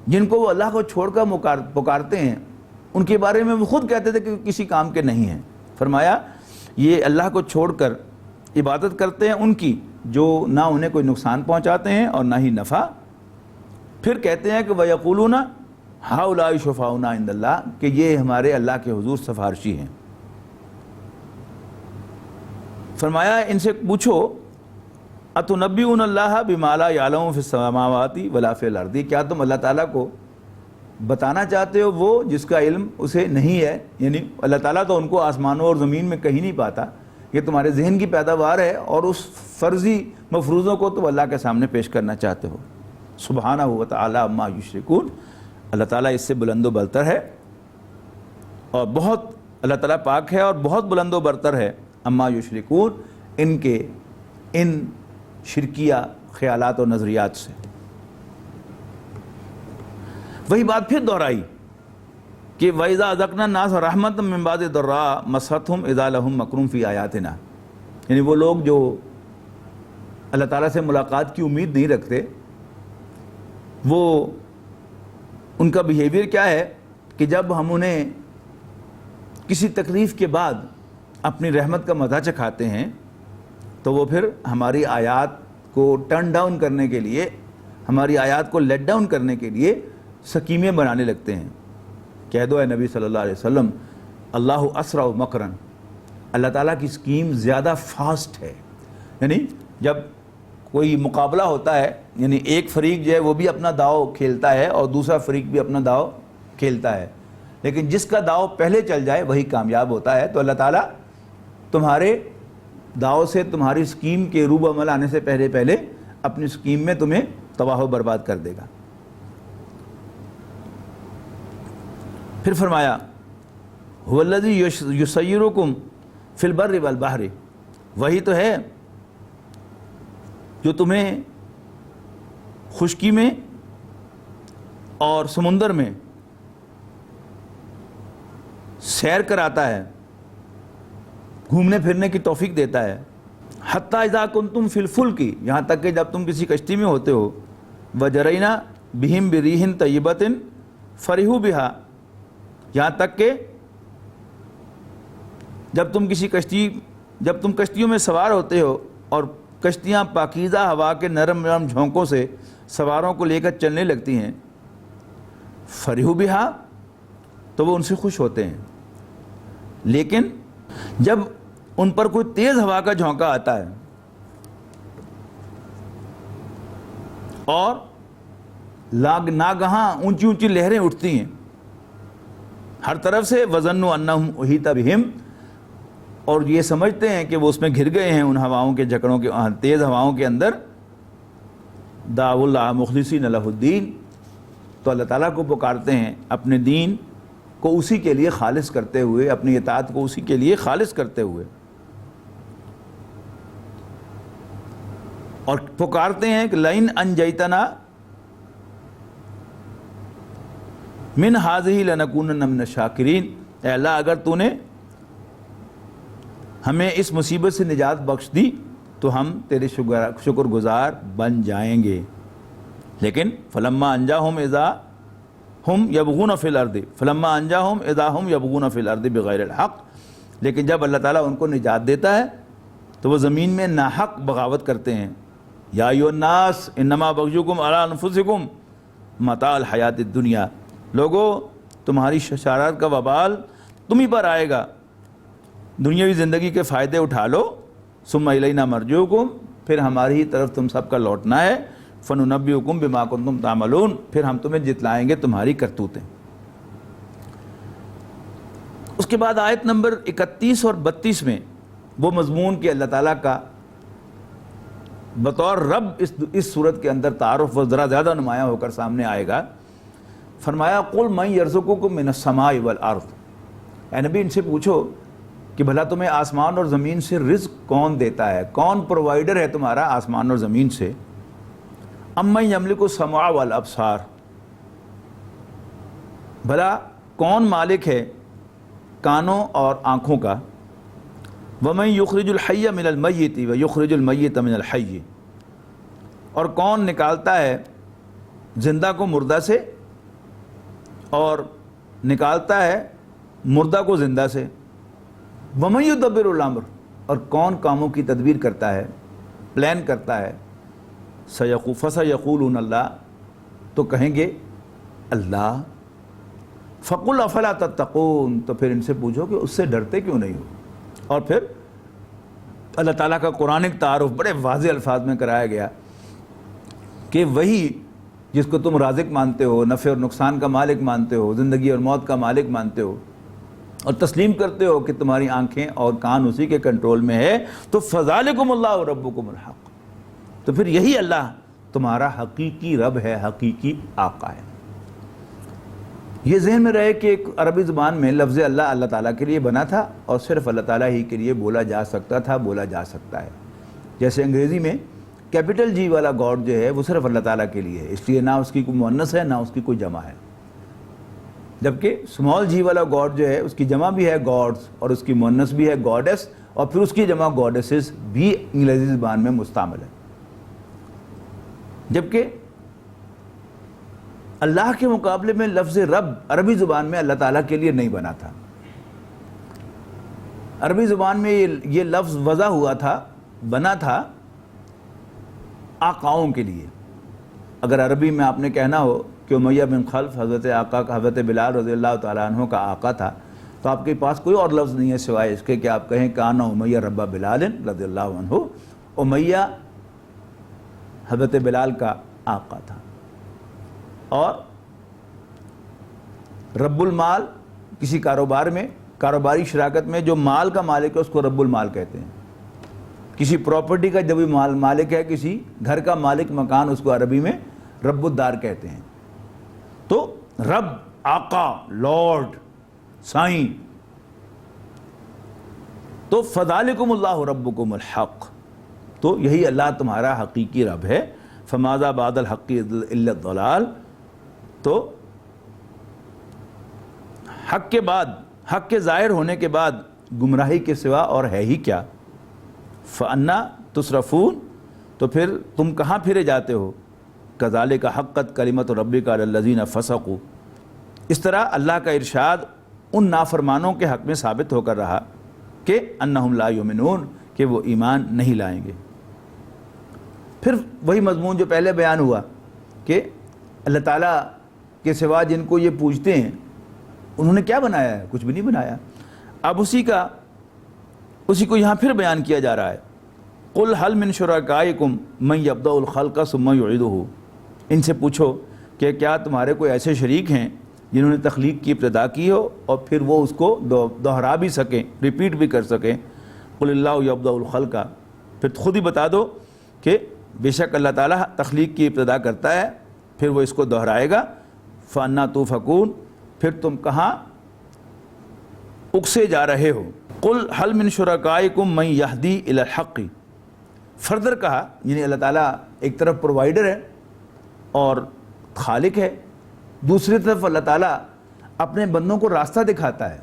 جن کو وہ اللہ کو چھوڑ کر پکارتے ہیں ان کے بارے میں وہ خود کہتے تھے کہ کسی کام کے نہیں ہیں۔ فرمایا یہ اللہ کو چھوڑ کر عبادت کرتے ہیں ان کی جو نہ انہیں کوئی نقصان پہنچاتے ہیں اور نہ ہی نفع، پھر کہتے ہیں کہ وَيَقُولُونَ هَؤُلَاءِ شُفَعَاؤُنَا عِندَ اللَّهِ، کہ یہ ہمارے اللہ کے حضور سفارشی ہیں۔ فرمایا ان سے پوچھو اَتُنَبِّئُونَ اللَّهَ بِمَا لَا يَعْلَمُ فِي السَّمَاوَاتِ وَلَا فِي الْأَرْضِ، کیا تم اللہ تعالیٰ کو بتانا چاہتے ہو وہ جس کا علم اسے نہیں ہے، یعنی اللہ تعالیٰ تو ان کو آسمانوں اور زمین میں کہیں نہیں پاتا، یہ تمہارے ذہن کی پیداوار ہے، اور اس فرضی مفروضوں کو تو اللہ کے سامنے پیش کرنا چاہتے ہو۔ سبحانہ و تعالی عما یشرکون، اللہ تعالیٰ اس سے بلند و برتر ہے، اور بہت اللہ تعالیٰ پاک ہے اور بہت بلند و برتر ہے عما یشرکون، ان کے ان شرکیہ خیالات اور نظریات سے۔ وہی بات پھر دہرائی کہ وَإِذَا أَذَقْنَا النَّاسَ رَحْمَةً مِّن بَعْدِ ضَرَّاءٍ مَسَّتْهُمْ إِذَا لَهُم مَّكْرٌ فِي آيَاتِنَا، یعنی وہ لوگ جو اللہ تعالیٰ سے ملاقات کی امید نہیں رکھتے، وہ ان کا بیہیویئر کیا ہے کہ جب ہم انہیں کسی تکلیف کے بعد اپنی رحمت کا مزہ چکھاتے ہیں تو وہ پھر ہماری آیات کو ٹرن ڈاؤن کرنے کے لیے، ہماری آیات کو لیٹ ڈاؤن کرنے کے لیے سکیمیں بنانے لگتے ہیں۔ کہہ دو اے نبی صلی اللہ علیہ وسلم، اللہ اسرع مکرن، اللہ تعالیٰ کی سکیم زیادہ فاسٹ ہے۔ یعنی جب کوئی مقابلہ ہوتا ہے، یعنی ایک فریق جو ہے وہ بھی اپنا داؤ کھیلتا ہے اور دوسرا فریق بھی اپنا داؤ کھیلتا ہے، لیکن جس کا داؤ پہلے چل جائے وہی کامیاب ہوتا ہے۔ تو اللہ تعالیٰ تمہارے داؤ سے، تمہاری سکیم کے روب عمل آنے سے پہلے اپنی سکیم میں تمہیں تباہ و برباد کر دے گا۔ پھر فرمایا هو الذی یسیرکم فی البر والبحر، وہی تو ہے جو تمہیں خشکی میں اور سمندر میں سیر کراتا ہے، گھومنے پھرنے کی توفیق دیتا ہے۔ حتی اذا کنتم فی الفلک، یہاں تک کہ جب تم کسی کشتی میں ہوتے ہو، وجرینا بہم بریح طیبۃ فرحوا بہا، یہاں تک کہ جب تم کشتیوں میں سوار ہوتے ہو اور کشتیاں پاکیزہ ہوا کے نرم نرم جھونکوں سے سواروں کو لے کر چلنے لگتی ہیں، فرحوا بہا، تو وہ ان سے خوش ہوتے ہیں۔ لیکن جب ان پر کوئی تیز ہوا کا جھونکا آتا ہے اور ناگہاں اونچی اونچی لہریں اٹھتی ہیں ہر طرف سے، وَظَنُّوا أَنَّهُمْ أُحِيطَ بِهِمْ، اور یہ سمجھتے ہیں کہ وہ اس میں گھر گئے ہیں ان ہواؤں کے جھکڑوں کے، تیز ہواؤں کے اندر، دعوا اللہ مخلصین لہ الدین، تو اللہ تعالیٰ کو پکارتے ہیں اپنے دین کو اسی کے لیے خالص کرتے ہوئے، اپنی اطاعت کو اسی کے لیے خالص کرتے ہوئے، اور پکارتے ہیں کہ لئن انجیتنا من ہذہ لنکونن من الشاکرین، اے اللہ اگر تو نے ہمیں اس مصیبت سے نجات بخش دی تو ہم تیرے شکر گزار بن جائیں گے۔ لیکن فلما انجاہم اذا ہم یبغون فی الارض، فلما انجاہم اذا ہم یبغون فی الارض بغیر الحق، لیکن جب اللہ تعالیٰ ان کو نجات دیتا ہے تو وہ زمین میں ناحق بغاوت کرتے ہیں۔ یا ایھا الناس انما بغیکم علی انفسکم متاع الحیات الدنیا، لوگو تمہاری شرارت کا وبال تم ہی پر آئے گا، دنیاوی زندگی کے فائدے اٹھا لو، ثم الینا مرجعکم، پھر ہماری ہی طرف تم سب کا لوٹنا ہے، فننبئکم بما کنتم تعملون، پھر ہم تمہیں جتلائیں گے تمہاری کرتوتیں۔ اس کے بعد آیت نمبر 31 اور 32 میں وہ مضمون کہ اللہ تعالیٰ کا بطور رب اس صورت کے اندر تعارف و ذرا زیادہ نمایاں ہو کر سامنے آئے گا۔ فرمایا قل من یرزقکم من السماء والارض، اے نبی ان سے پوچھو کہ بھلا تمہیں آسمان اور زمین سے رزق کون دیتا ہے، کون پرووائڈر ہے تمہارا آسمان اور زمین سے؟ امن یملک السمع والابصار، بھلا کون مالک ہے کانوں اور آنکھوں کا؟ ومن یخرج الحی من المیت ویخرج المیت من الحی، اور کون نکالتا ہے زندہ کو مردہ سے اور نکالتا ہے مردہ کو زندہ سے؟ ومن یدبر الامر، اور کون کاموں کی تدبیر کرتا ہے، پلان کرتا ہے؟ فسیقولون اللہ، تو کہیں گے اللہ۔ فقل افلا تتقون، تو پھر ان سے پوچھو کہ اس سے ڈرتے کیوں نہیں ہو؟ اور پھر اللہ تعالیٰ کا قرآنک تعارف بڑے واضح الفاظ میں کرایا گیا کہ وہی جس کو تم رازق مانتے ہو، نفع اور نقصان کا مالک مانتے ہو، زندگی اور موت کا مالک مانتے ہو، اور تسلیم کرتے ہو کہ تمہاری آنکھیں اور کان اسی کے کنٹرول میں ہے، تو فذالکم اللہ ربکم الحق، تو پھر یہی اللہ تمہارا حقیقی رب ہے، حقیقی آقا ہے۔ یہ ذہن میں رہے کہ ایک عربی زبان میں لفظ اللہ اللہ تعالیٰ کے لیے بنا تھا اور صرف اللہ تعالیٰ ہی کے لیے بولا جا سکتا تھا، بولا جا سکتا ہے۔ جیسے انگریزی میں کیپٹل جی والا گاڈ جو ہے وہ صرف اللہ تعالیٰ کے لیے ہے، اس لیے نہ اس کی کوئی مؤنث ہے نہ اس کی کوئی جمع ہے، جبکہ اسمال جی والا گاڈ جو ہے اس کی جمع بھی ہے گاڈز اور اس کی مؤنث بھی ہے گاڈس، اور پھر اس کی جمع گاڈسز بھی انگریزی زبان میں مستعمل ہے۔ جبکہ اللہ کے مقابلے میں لفظ رب عربی زبان میں اللہ تعالیٰ کے لیے نہیں بنا تھا۔ عربی زبان میں یہ لفظ وضع ہوا تھا، بنا تھا آقاؤں کے لیے۔ اگر عربی میں آپ نے کہنا ہو کہ امیہ بن خلف حضرت آقا کا، حضرت بلال رضی اللہ تعالیٰ عنہ کا آقا تھا، تو آپ کے پاس کوئی اور لفظ نہیں ہے سوائے اس کے کہ آپ کہیں کانا امیہ رب بلال رضی اللہ عنہ، امیہ حضرت بلال کا آقا تھا۔ اور رب المال کسی کاروبار میں، کاروباری شراکت میں جو مال کا مالک ہے اس کو رب المال کہتے ہیں۔ کسی پراپرٹی کا جب مالک ہے، کسی گھر کا مالک مکان، اس کو عربی میں رب الدار کہتے ہیں۔ تو رب، آقا، لارڈ، سائیں، تو فذالکم اللہ ربکم الحق، تو یہی اللہ تمہارا حقیقی رب ہے۔ فماذا بعد الحق الا الضلال، تو حق کے بعد، حق کے ظاہر ہونے کے بعد گمراہی کے سوا اور ہے ہی کیا۔ فَأَنَّا تُصْرَفُونَ، تو پھر تم کہاں پھرے جاتے ہو۔ كَذَلِكَ حَقَّتْ كَلِمَةُ رَبِّكَ عَلَى الَّذِينَ فَسَقُوا، اس طرح اللہ کا ارشاد ان نافرمانوں کے حق میں ثابت ہو کر رہا کہ أَنَّهُمْ لَا يُؤْمِنُونَ، کہ وہ ایمان نہیں لائیں گے۔ پھر وہی مضمون جو پہلے بیان ہوا کہ اللہ تعالیٰ کے سوا جن کو یہ پوجتے ہیں انہوں نے کیا بنایا ہے، کچھ بھی نہیں بنایا۔ اب اسی کو یہاں پھر بیان کیا جا رہا ہے۔ قُلْ هَلْ مِن شُرَكَائِكُم مَن يَبْدَأُ الْخَلْقَ ثُمَّ يُعِيدُهُ، ان سے پوچھو کہ کیا تمہارے کوئی ایسے شریک ہیں جنہوں نے تخلیق کی ابتدا کی ہو اور پھر وہ اس کو دوہرا بھی سکیں، ریپیٹ بھی کر سکیں۔ قُلِ اللَّهُ يَبْدَأُ الْخَلْقَ، پھر خود ہی بتا دو کہ بے شک اللہ تعالیٰ تخلیق کی ابتدا کرتا ہے، پھر وہ اس کو دہرائے گا۔ فَأَنَّا تُؤْفَكُونَ، پھر تم کہاں اکسے جا رہے ہو۔ قُلْ هَلْ مِن شُرَكَائِكُم مَن يَهْدِي إِلَى الْحَقِّ، فردر کہا یعنی اللہ تعالیٰ ایک طرف پرووائڈر ہے اور خالق ہے، دوسری طرف اللہ تعالیٰ اپنے بندوں کو راستہ دکھاتا ہے۔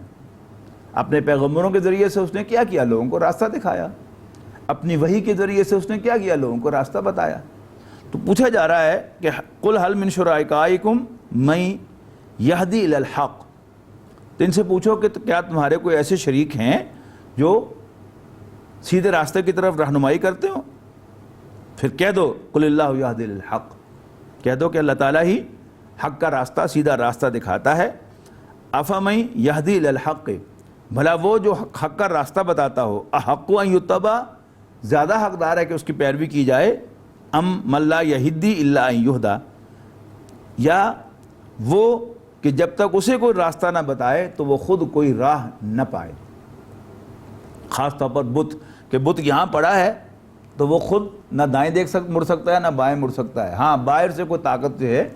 اپنے پیغمبروں کے ذریعے سے اس نے کیا کیا، لوگوں کو راستہ دکھایا۔ اپنی وحی کے ذریعے سے اس نے کیا کیا، لوگوں کو راستہ بتایا۔ تو پوچھا جا رہا ہے کہ قُلْ هَلْ مِن شُرَكَائِكُم مَن يَهْدِي إِلَى الْحَقِّ، تو ان سے پوچھو کہ کیا تمہارے کوئی ایسے شریک ہیں جو سیدھے راستے کی طرف رہنمائی کرتے ہو۔ پھر کہہ دو قُلِ اللَّهُ يَهْدِي لِلْحَقِّ، کہہ دو کہ اللہ تعالیٰ ہی حق کا راستہ، سیدھا راستہ دکھاتا ہے۔ أَفَمَن يَهْدِي إِلَى الْحَقِّ، بھلا وہ جو حق کا راستہ بتاتا ہو، أَحَقُّ أَن يُتَّبَعَ، زیادہ حقدار ہے کہ اس کی پیروی کی جائے، أَم مَن لَا يَهْدِي إِلَّا أَن يُهْدَى، یا وہ کہ جب تک اسے کوئی راستہ نہ بتائے تو وہ خود کوئی راہ نہ پائے۔ خاص طور پر بت، کہ بت یہاں پڑا ہے تو وہ خود نہ دائیں مڑ سکتا ہے نہ بائیں مڑ سکتا ہے۔ ہاں باہر سے کوئی طاقت جو ہے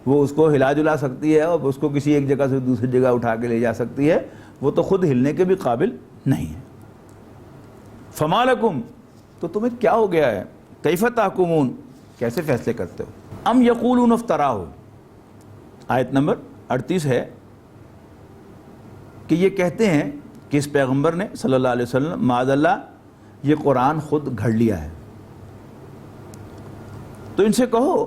وہ اس کو ہلا جلا سکتی ہے اور اس کو کسی ایک جگہ سے دوسری جگہ اٹھا کے لے جا سکتی ہے، وہ تو خود ہلنے کے بھی قابل نہیں ہے۔ فما لکم، تو تمہیں کیا ہو گیا ہے، کیف تحکمون، کیسے فیصلے کرتے ہو۔ ام یقولون افتراہ، آیت نمبر 38 ہے کہ یہ کہتے ہیں کہ اس پیغمبر نے صلی اللہ علیہ وسلم معاذ اللہ یہ قرآن خود گھڑ لیا ہے۔ تو ان سے کہو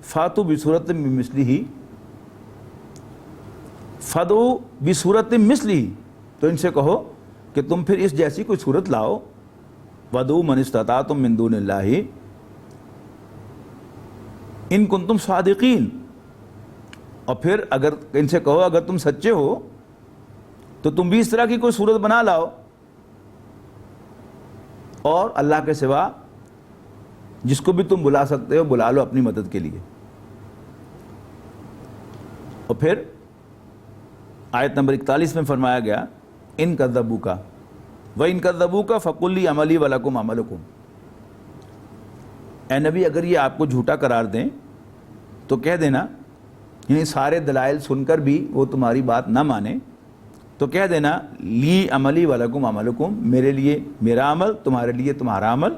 فاتو بصورت مثلہ، فدو بصورت مثلہ، تو ان سے کہو کہ تم پھر اس جیسی کوئی صورت لاؤ۔ ودعوا من استطعتم من دون اللہ ان کنتم صادقین، اور پھر اگر ان سے کہو اگر تم سچے ہو تو تم بھی اس طرح کی کوئی صورت بنا لاؤ اور اللہ کے سوا جس کو بھی تم بلا سکتے ہو بلا لو اپنی مدد کے لیے۔ اور پھر آیت نمبر 41 میں فرمایا گیا ان کذبوک وَإِن کذبوک فَقُل لِّي عَمَلِي وَلَکُمْ عَمَلُکُم، اے نبی اگر یہ آپ کو جھوٹا قرار دیں تو کہہ دینا، یعنی سارے دلائل سن کر بھی وہ تمہاری بات نہ مانیں تو کہہ دینا لی عملی ولکم عملکم، میرے لیے میرا عمل، تمہارے لیے تمہارا عمل،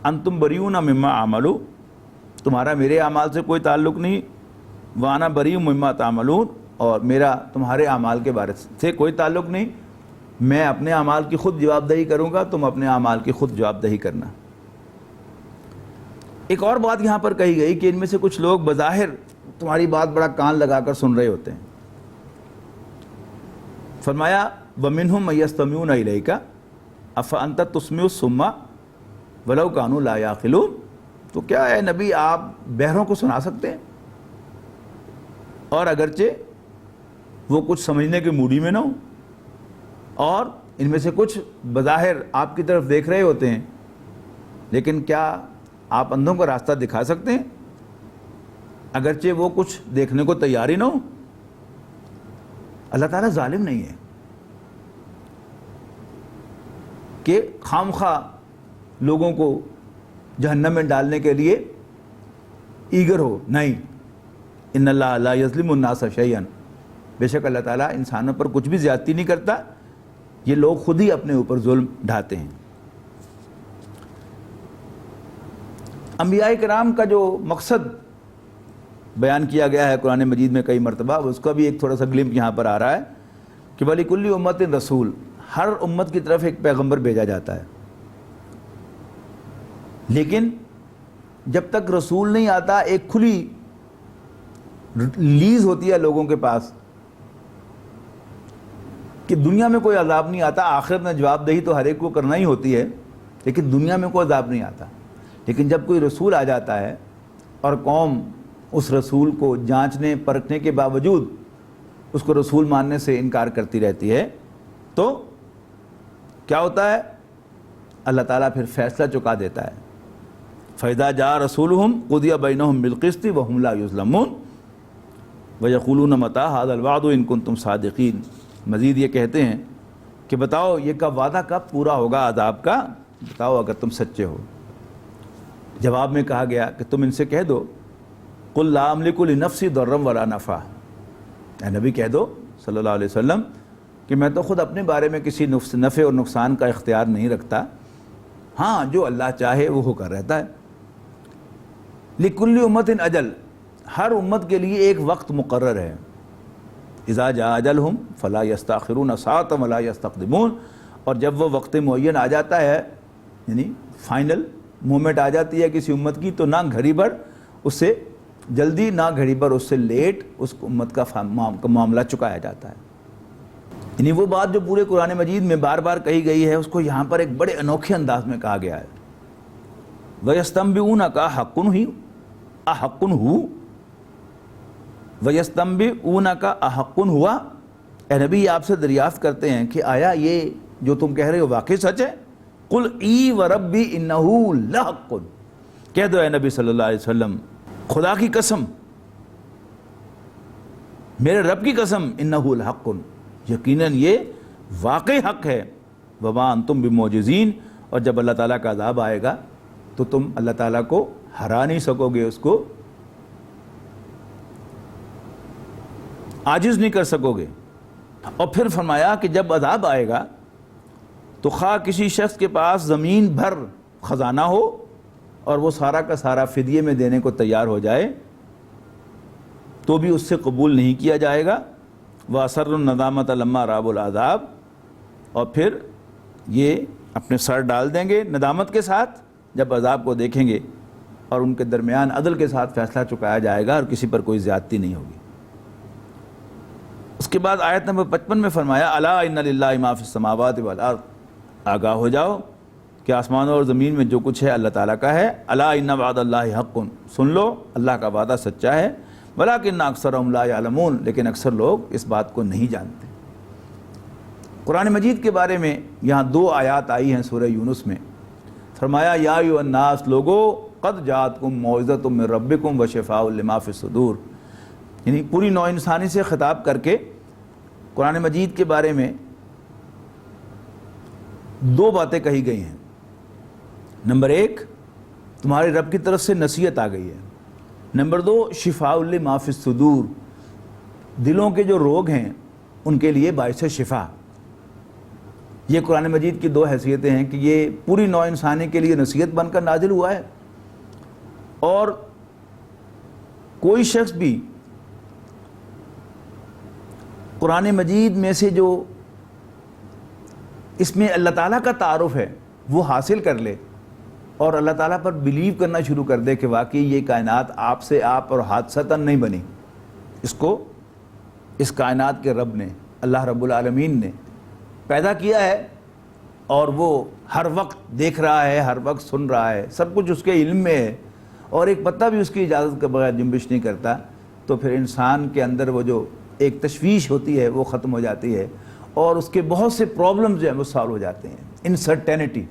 انتم بریون مما عملو، تمہارا میرے اعمال سے کوئی تعلق نہیں، وانا بری مما تعملون، اور میرا تمہارے اعمال کے بارے سے کوئی تعلق نہیں، میں اپنے اعمال کی خود جواب دہی کروں گا، تم اپنے اعمال کی خود جواب دہی کرنا۔ ایک اور بات یہاں پر کہی گئی کہ ان میں سے کچھ لوگ بظاہر تمہاری بات بڑا کان لگا کر سن رہے ہوتے ہیں۔ فرمایا وَمِنْهُمْ مَن يَسْتَمِعُونَ إِلَيْكَ أَفَأَنْتَ تُسْمِعُ الصُّمَّ وَلَوْ كَانُوا لَا يَعْقِلُونَ، تو کیا ہے نبی آپ بہروں کو سنا سکتے ہیں اور اگرچہ وہ کچھ سمجھنے کے موڈی میں نہ ہوں، اور ان میں سے کچھ بظاہر آپ کی طرف دیکھ رہے ہوتے ہیں، لیکن کیا آپ اندھوں کو راستہ دکھا سکتے ہیں اگرچہ وہ کچھ دیکھنے کو تیار ہی نہ ہو؟ اللہ تعالیٰ ظالم نہیں ہے کہ خام خواہ لوگوں کو جہنم میں ڈالنے کے لیے ایگر ہو، نہیں، ان اللہ لا یظلم الناس شیئا، بے شک اللہ تعالیٰ انسانوں پر کچھ بھی زیادتی نہیں کرتا، یہ لوگ خود ہی اپنے اوپر ظلم ڈھاتے ہیں۔ انبیاء کرام کا جو مقصد بیان کیا گیا ہے قرآن مجید میں کئی مرتبہ، اس کا بھی ایک تھوڑا سا گلمپ یہاں پر آ رہا ہے کہ وَلِكُلِّ أُمَّةٍ رسول، ہر امت کی طرف ایک پیغمبر بھیجا جاتا ہے، لیکن جب تک رسول نہیں آتا ایک کھلی لیز ہوتی ہے لوگوں کے پاس کہ دنیا میں کوئی عذاب نہیں آتا، آخرت میں جواب دہی تو ہر ایک کو کرنا ہی ہوتی ہے، لیکن دنیا میں کوئی عذاب نہیں آتا۔ لیکن جب کوئی رسول آ جاتا ہے اور قوم اس رسول کو جانچنے پرکھنے کے باوجود اس کو رسول ماننے سے انکار کرتی رہتی ہے تو کیا ہوتا ہے؟ اللہ تعالیٰ پھر فیصلہ چکا دیتا ہے، فَإِذَا جَاءَ رَسُولُهُمْ قُضِيَ بَيْنَهُمْ بِالْقِسْطِ وَهُمْ لَا يُظْلَمُونَ وَيَقُولُونَ مَتَىٰ هَٰذَا الْوَعْدُ إِن كُنتُمْ صَادِقِينَ۔ مزید یہ کہتے ہیں کہ بتاؤ یہ کب وعدہ کب پورا ہوگا عذاب کا، بتاؤ اگر تم سچے ہو۔ جواب میں کہا گیا کہ تم ان سے کہہ دو قُلْ لَا أَمْلِكُ لِنَفْسِي ضَرًّا وَلَا نَفْعًا، اے نبی کہہ دو صلی اللہ علیہ وسلم کہ میں تو خود اپنے بارے میں کسی نفع اور نقصان کا اختیار نہیں رکھتا، ہاں جو اللہ چاہے وہ ہو کر رہتا ہے۔ لِكُلِّ أُمَّةٍ أَجَلٌ، ہر امت کے لیے ایک وقت مقرر ہے، اذا جاء اجلہم فلا یستاخرون ساعۃ ولا یستقدمون، اور جب وہ وقت معین آ جاتا ہے، یعنی فائنل مومنٹ آ جاتی ہے کسی امت کی، تو نہ گھڑی بھر اس سے جلدی نہ گھڑی بھر اس سے لیٹ اس امت کا معاملہ چکایا جاتا ہے۔ یعنی وہ بات جو پورے قرآن مجید میں بار بار کہی گئی ہے اس کو یہاں پر ایک بڑے انوکھے انداز میں کہا گیا ہے۔ وَيَسْتَنبِئُونَكَ أَحَقٌّ هُوَ وَيَسْتَنبِئُونَكَ أَحَقٌّ هُوَ، اے نبی آپ سے دریافت کرتے ہیں کہ آیا یہ جو تم کہہ رہے ہو واقعی سچ ہے؟ قُلْ اِی وَرَبِّی إِنَّهُ لَحَقٌّ، کہہ دو اے نبی صلی اللہ علیہ وسلم خدا کی قسم، میرے رب کی قسم، إِنَّهُ لَحَقٌّ، یقیناً یہ واقعی حق ہے، وَمَا أَنْتُمْ بِمُعْجِزِينَ، اور جب اللہ تعالیٰ کا عذاب آئے گا تو تم اللہ تعالیٰ کو ہرا نہیں سکو گے، اس کو عاجز نہیں کر سکو گے۔ اور پھر فرمایا کہ جب عذاب آئے گا تو خواہ کسی شخص کے پاس زمین بھر خزانہ ہو اور وہ سارا کا سارا فدیے میں دینے کو تیار ہو جائے تو بھی اس سے قبول نہیں کیا جائے گا۔ وَأَسَرُّ النَّدَامَةَ لَمَّا رَأَوُا الْعَذَابَ، اور پھر یہ اپنے سر ڈال دیں گے ندامت کے ساتھ جب عذاب کو دیکھیں گے، اور ان کے درمیان عدل کے ساتھ فیصلہ چکایا جائے گا اور کسی پر کوئی زیادتی نہیں ہوگی۔ اس کے بعد آیت نمبر 55 میں فرمایا الا ان للہ ما فی السماوات والارض، آگاہ ہو جاؤ کہ آسمانوں اور زمین میں جو کچھ ہے اللہ تعالیٰ کا ہے۔ الا ان وعد اللہ حق، سن لو اللہ کا وعدہ سچا ہے۔ ولکن اکثرهم لا یعلمون، لیکن اکثر لوگ اس بات کو نہیں جانتے۔ قرآن مجید کے بارے میں یہاں 2 آیات آئی ہیں سورہ یونس میں، فرمایا یا ایھا الناس، لوگو قد جاءتکم موعظۃ من ربکم وشفاء لما فی الصدور، یعنی پوری نوع انسانی سے خطاب کر کے قرآن مجید کے بارے میں دو باتیں کہی گئی ہیں۔ نمبر ایک، تمہارے رب کی طرف سے نصیحت آ گئی ہے۔ نمبر دو، شفاء لما فی الصدور، دلوں کے جو روگ ہیں ان کے لیے باعث شفا۔ یہ قرآن مجید کی دو حیثیتیں ہیں کہ یہ پوری نوع انسانی کے لیے نصیحت بن کر نازل ہوا ہے، اور کوئی شخص بھی قرآن مجید میں سے جو اس میں اللہ تعالیٰ کا تعارف ہے وہ حاصل کر لے اور اللہ تعالیٰ پر بلیو کرنا شروع کر دے کہ واقعی یہ کائنات آپ سے آپ اور حادثتاً نہیں بنی، اس کو اس کائنات کے رب نے، اللہ رب العالمین نے پیدا کیا ہے، اور وہ ہر وقت دیکھ رہا ہے، ہر وقت سن رہا ہے، سب کچھ اس کے علم میں ہے، اور ایک پتا بھی اس کی اجازت کے بغیر جنبش نہیں کرتا، تو پھر انسان کے اندر وہ جو ایک تشویش ہوتی ہے وہ ختم ہو جاتی ہے، اور اس کے بہت سے پرابلمز جو ہیں وہ سالو ہو جاتے ہیں۔ انسرٹینٹی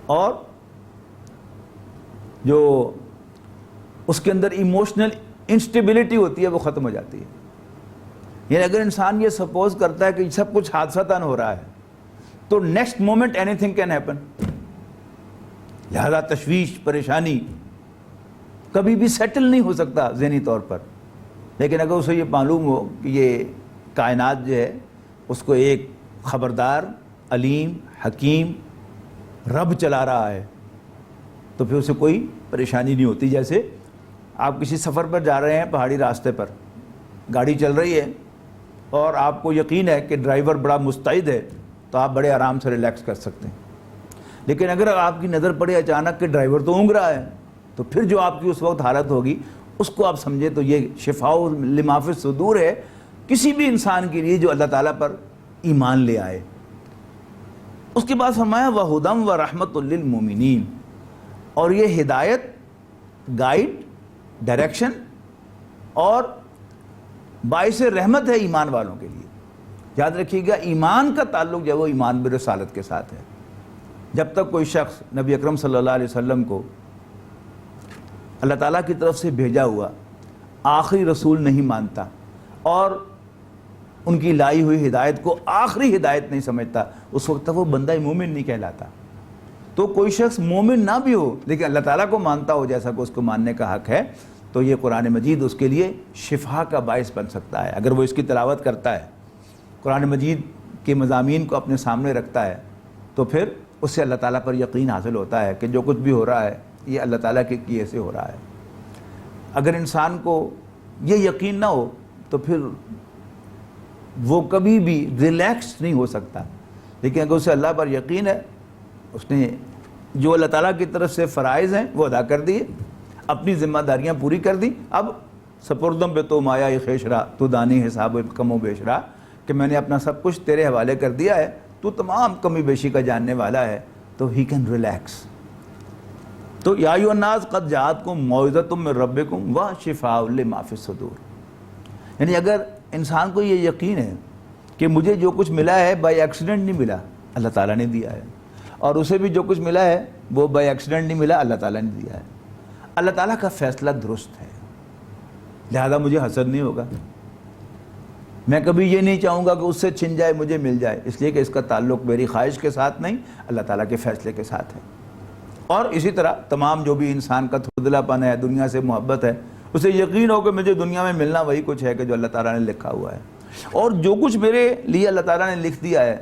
اور جو اس کے اندر ایموشنل انسٹیبلٹی ہوتی ہے وہ ختم ہو جاتی ہے۔ یعنی اگر انسان یہ سپوز کرتا ہے کہ سب کچھ حادثتاً ہو رہا ہے تو next moment any thing can happen, لہذا تشویش، پریشانی کبھی بھی سیٹل نہیں ہو سکتا ذہنی طور پر۔ لیکن اگر اسے یہ معلوم ہو کہ یہ کائنات جو ہے اس کو ایک خبردار، علیم، حکیم رب چلا رہا ہے تو پھر اسے کوئی پریشانی نہیں ہوتی۔ جیسے آپ کسی سفر پر جا رہے ہیں، پہاڑی راستے پر گاڑی چل رہی ہے اور آپ کو یقین ہے کہ ڈرائیور بڑا مستعد ہے تو آپ بڑے آرام سے ریلیکس کر سکتے ہیں۔ لیکن اگر آپ کی نظر پڑے اچانک کہ ڈرائیور تو اونگ رہا ہے تو پھر جو آپ کی اس وقت حالت ہوگی اس کو آپ سمجھے تو یہ شفاء لما فی الصدور ہے کسی بھی انسان کے لیے جو اللہ تعالیٰ پر ایمان لے آئے۔ اس کے بعد فرمایا وَہُدًى وَرَحْمَةٌ لِّلْمُؤْمِنِينَ، اور یہ ہدایت، گائیڈ، ڈائریکشن اور باعث رحمت ہے ایمان والوں کے لیے۔ یاد رکھیے گا ایمان کا تعلق جو ہے وہ ایمان برسالت کے ساتھ ہے۔ جب تک کوئی شخص نبی اکرم صلی اللہ علیہ وسلم کو اللہ تعالیٰ کی طرف سے بھیجا ہوا آخری رسول نہیں مانتا اور ان کی لائی ہوئی ہدایت کو آخری ہدایت نہیں سمجھتا، اس وقت تک وہ بندہ مومن نہیں کہلاتا۔ تو کوئی شخص مومن نہ بھی ہو لیکن اللہ تعالیٰ کو مانتا ہو جیسا کہ اس کو ماننے کا حق ہے، تو یہ قرآن مجید اس کے لیے شفا کا باعث بن سکتا ہے۔ اگر وہ اس کی تلاوت کرتا ہے، قرآن مجید کے مضامین کو اپنے سامنے رکھتا ہے، تو پھر اس سے اللہ تعالیٰ پر یقین حاصل ہوتا ہے کہ جو کچھ بھی ہو رہا ہے یہ اللہ تعالیٰ کے کیے سے ہو رہا ہے۔ اگر انسان کو یہ یقین نہ ہو تو پھر وہ کبھی بھی ریلیکس نہیں ہو سکتا۔ لیکن اگر اسے اللہ پر یقین ہے، اس نے جو اللہ تعالیٰ کی طرف سے فرائض ہیں وہ ادا کر دیے، اپنی ذمہ داریاں پوری کر دی، اب سپردم بے تو مایا خیشرا تو دانی حساب کم و بیشرا، کہ میں نے اپنا سب کچھ تیرے حوالے کر دیا ہے، تو تمام کمی بیشی کا جاننے والا ہے، تو ہی کین ریلیکس۔ تو یا ایھا الناس قد جاءتکم موعظۃ من ربکم وشفاء لما فی الصدور، یعنی اگر انسان کو یہ یقین ہے کہ مجھے جو کچھ ملا ہے بائی ایکسیڈنٹ نہیں ملا، اللہ تعالیٰ نے دیا ہے، اور اسے بھی جو کچھ ملا ہے وہ بائی ایکسیڈنٹ نہیں ملا، اللہ تعالیٰ نے دیا ہے، اللہ تعالیٰ کا فیصلہ درست ہے، لہذا مجھے حسد نہیں ہوگا، میں کبھی یہ نہیں چاہوں گا کہ اس سے چھن جائے مجھے مل جائے، اس لیے کہ اس کا تعلق میری خواہش کے ساتھ نہیں، اللہ تعالیٰ کے فیصلے کے ساتھ ہے۔ اور اسی طرح تمام جو بھی انسان کا تھردلا پن ہے، دنیا سے محبت ہے، اسے یقین ہو کہ مجھے دنیا میں ملنا وہی کچھ ہے کہ جو اللہ تعالیٰ نے لکھا ہوا ہے، اور جو کچھ میرے لیے اللہ تعالیٰ نے لکھ دیا ہے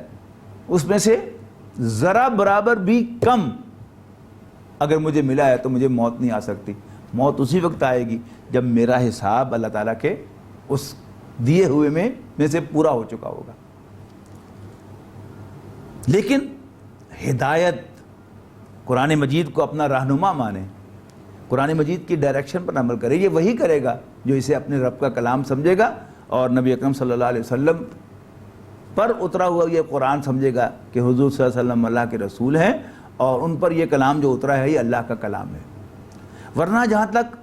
اس میں سے ذرا برابر بھی کم اگر مجھے ملا ہے تو مجھے موت نہیں آ سکتی۔ موت اسی وقت آئے گی جب میرا حساب اللہ تعالیٰ کے اس دیے ہوئے میں سے پورا ہو چکا ہوگا۔ لیکن ہدایت، قرآن مجید کو اپنا رہنما مانے، قرآن مجید کی ڈائریکشن پر عمل کرے، یہ وہی کرے گا جو اسے اپنے رب کا کلام سمجھے گا اور نبی اکرم صلی اللہ علیہ وسلم پر اترا ہوا یہ قرآن سمجھے گا کہ حضور صلی اللہ علیہ وسلم اللہ کے رسول ہیں اور ان پر یہ کلام جو اترا ہے یہ اللہ کا کلام ہے۔ ورنہ جہاں تک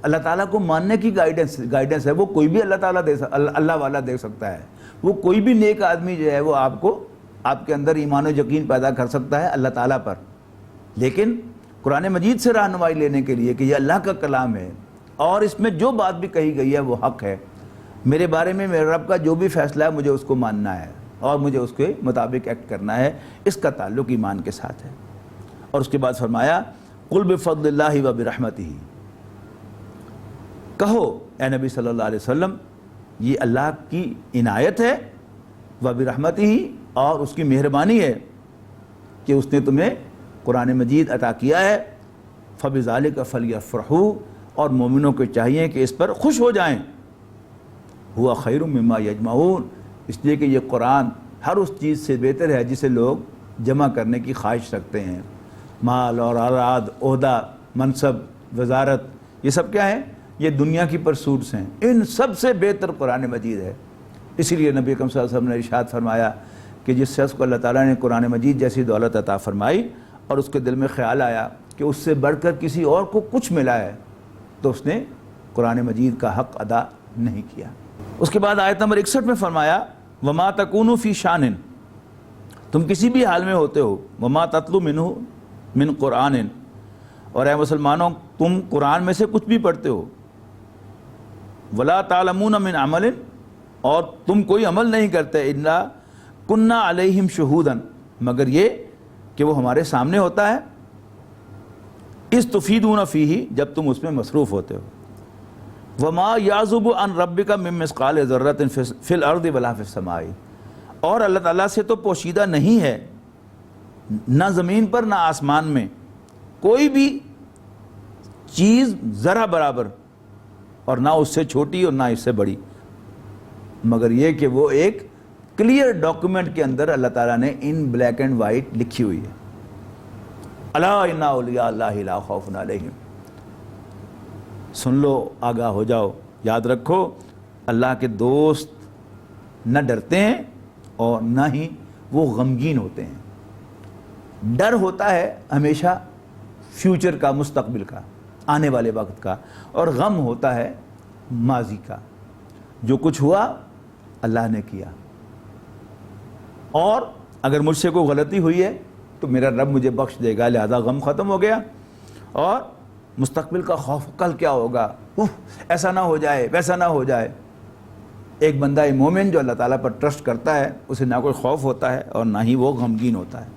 اللہ تعالیٰ کو ماننے کی گائیڈنس ہے وہ کوئی بھی اللہ والا دے سکتا ہے، وہ کوئی بھی نیک آدمی جو ہے وہ آپ کے اندر ایمان و یقین پیدا کر سکتا ہے اللہ تعالیٰ پر۔ لیکن قرآن مجید سے رہنمائی لینے کے لیے کہ یہ اللہ کا کلام ہے اور اس میں جو بات بھی کہی گئی ہے وہ حق ہے، میرے بارے میں میرے رب کا جو بھی فیصلہ ہے مجھے اس کو ماننا ہے اور مجھے اس کے مطابق ایکٹ کرنا ہے، اس کا تعلق ایمان کے ساتھ ہے۔ اور اس کے بعد فرمایا قل بفضل اللہ و برحمتہ، کہو اے نبی صلی اللہ علیہ وسلم یہ اللہ کی عنایت ہے، و برحمتہ اور اس کی مہربانی ہے کہ اس نے تمہیں قرآن مجید عطا کیا ہے، فبذالک فلیفرحوا، اور مومنوں کو چاہیے کہ اس پر خوش ہو جائیں، ہوا خیر مما یجمعون، اس لیے کہ یہ قرآن ہر اس چیز سے بہتر ہے جسے لوگ جمع کرنے کی خواہش رکھتے ہیں، مال اور اولاد، عہدہ، منصب، وزارت، یہ سب کیا ہے؟ یہ دنیا کی پرسوٹس ہیں، ان سب سے بہتر قرآن مجید ہے۔ اسی لیے نبی اکرم صلی اللہ علیہ وسلم نے ارشاد فرمایا کہ جس شخص کو اللہ تعالیٰ نے قرآن مجید جیسی دولت عطا فرمائی اور اس کے دل میں خیال آیا کہ اس سے بڑھ کر کسی اور کو کچھ ملا ہے، تو اس نے قرآن مجید کا حق ادا نہیں کیا۔ اس کے بعد آیت نمبر 61 میں فرمایا وما تکونوا فی شان، تم کسی بھی حال میں ہوتے ہو، وما تتلو منہ من قرآن، اور اے مسلمانوں تم قرآن میں سے کچھ بھی پڑھتے ہو، ولا تعلمون من عمل، اور تم کوئی عمل نہیں کرتے، الا کنا علیہم شہودا، مگر یہ کہ وہ ہمارے سامنے ہوتا ہے، اذ تفیدون فیہ، جب تم اس میں مصروف ہوتے ہو، وما یعزب عن ربک من مثقال ذرۃ فی الارض ولا فی السماء، اور اللہ تعالیٰ سے تو پوشیدہ نہیں ہے نہ زمین پر نہ آسمان میں کوئی بھی چیز ذرہ برابر، اور نہ اس سے چھوٹی اور نہ اس سے بڑی، مگر یہ کہ وہ ایک کلیئر ڈاکومنٹ کے اندر اللہ تعالیٰ نے ان بلیک اینڈ وائٹ لکھی ہوئی ہے۔ الا ان اولیاء اللہ لا خوف علیہم، سن لو، آگاہ ہو جاؤ، یاد رکھو اللہ کے دوست نہ ڈرتے ہیں اور نہ ہی وہ غمگین ہوتے ہیں۔ ڈر ہوتا ہے ہمیشہ فیوچر کا، مستقبل کا، آنے والے وقت کا، اور غم ہوتا ہے ماضی کا، جو کچھ ہوا اللہ نے کیا، اور اگر مجھ سے کوئی غلطی ہوئی ہے تو میرا رب مجھے بخش دے گا، لہذا غم ختم ہو گیا۔ اور مستقبل کا خوف، کل کیا ہوگا، ایسا نہ ہو جائے ویسا نہ ہو جائے۔ ایک بندہ مومن جو اللہ تعالیٰ پر ٹرسٹ کرتا ہے اسے نہ کوئی خوف ہوتا ہے اور نہ ہی وہ غمگین ہوتا ہے۔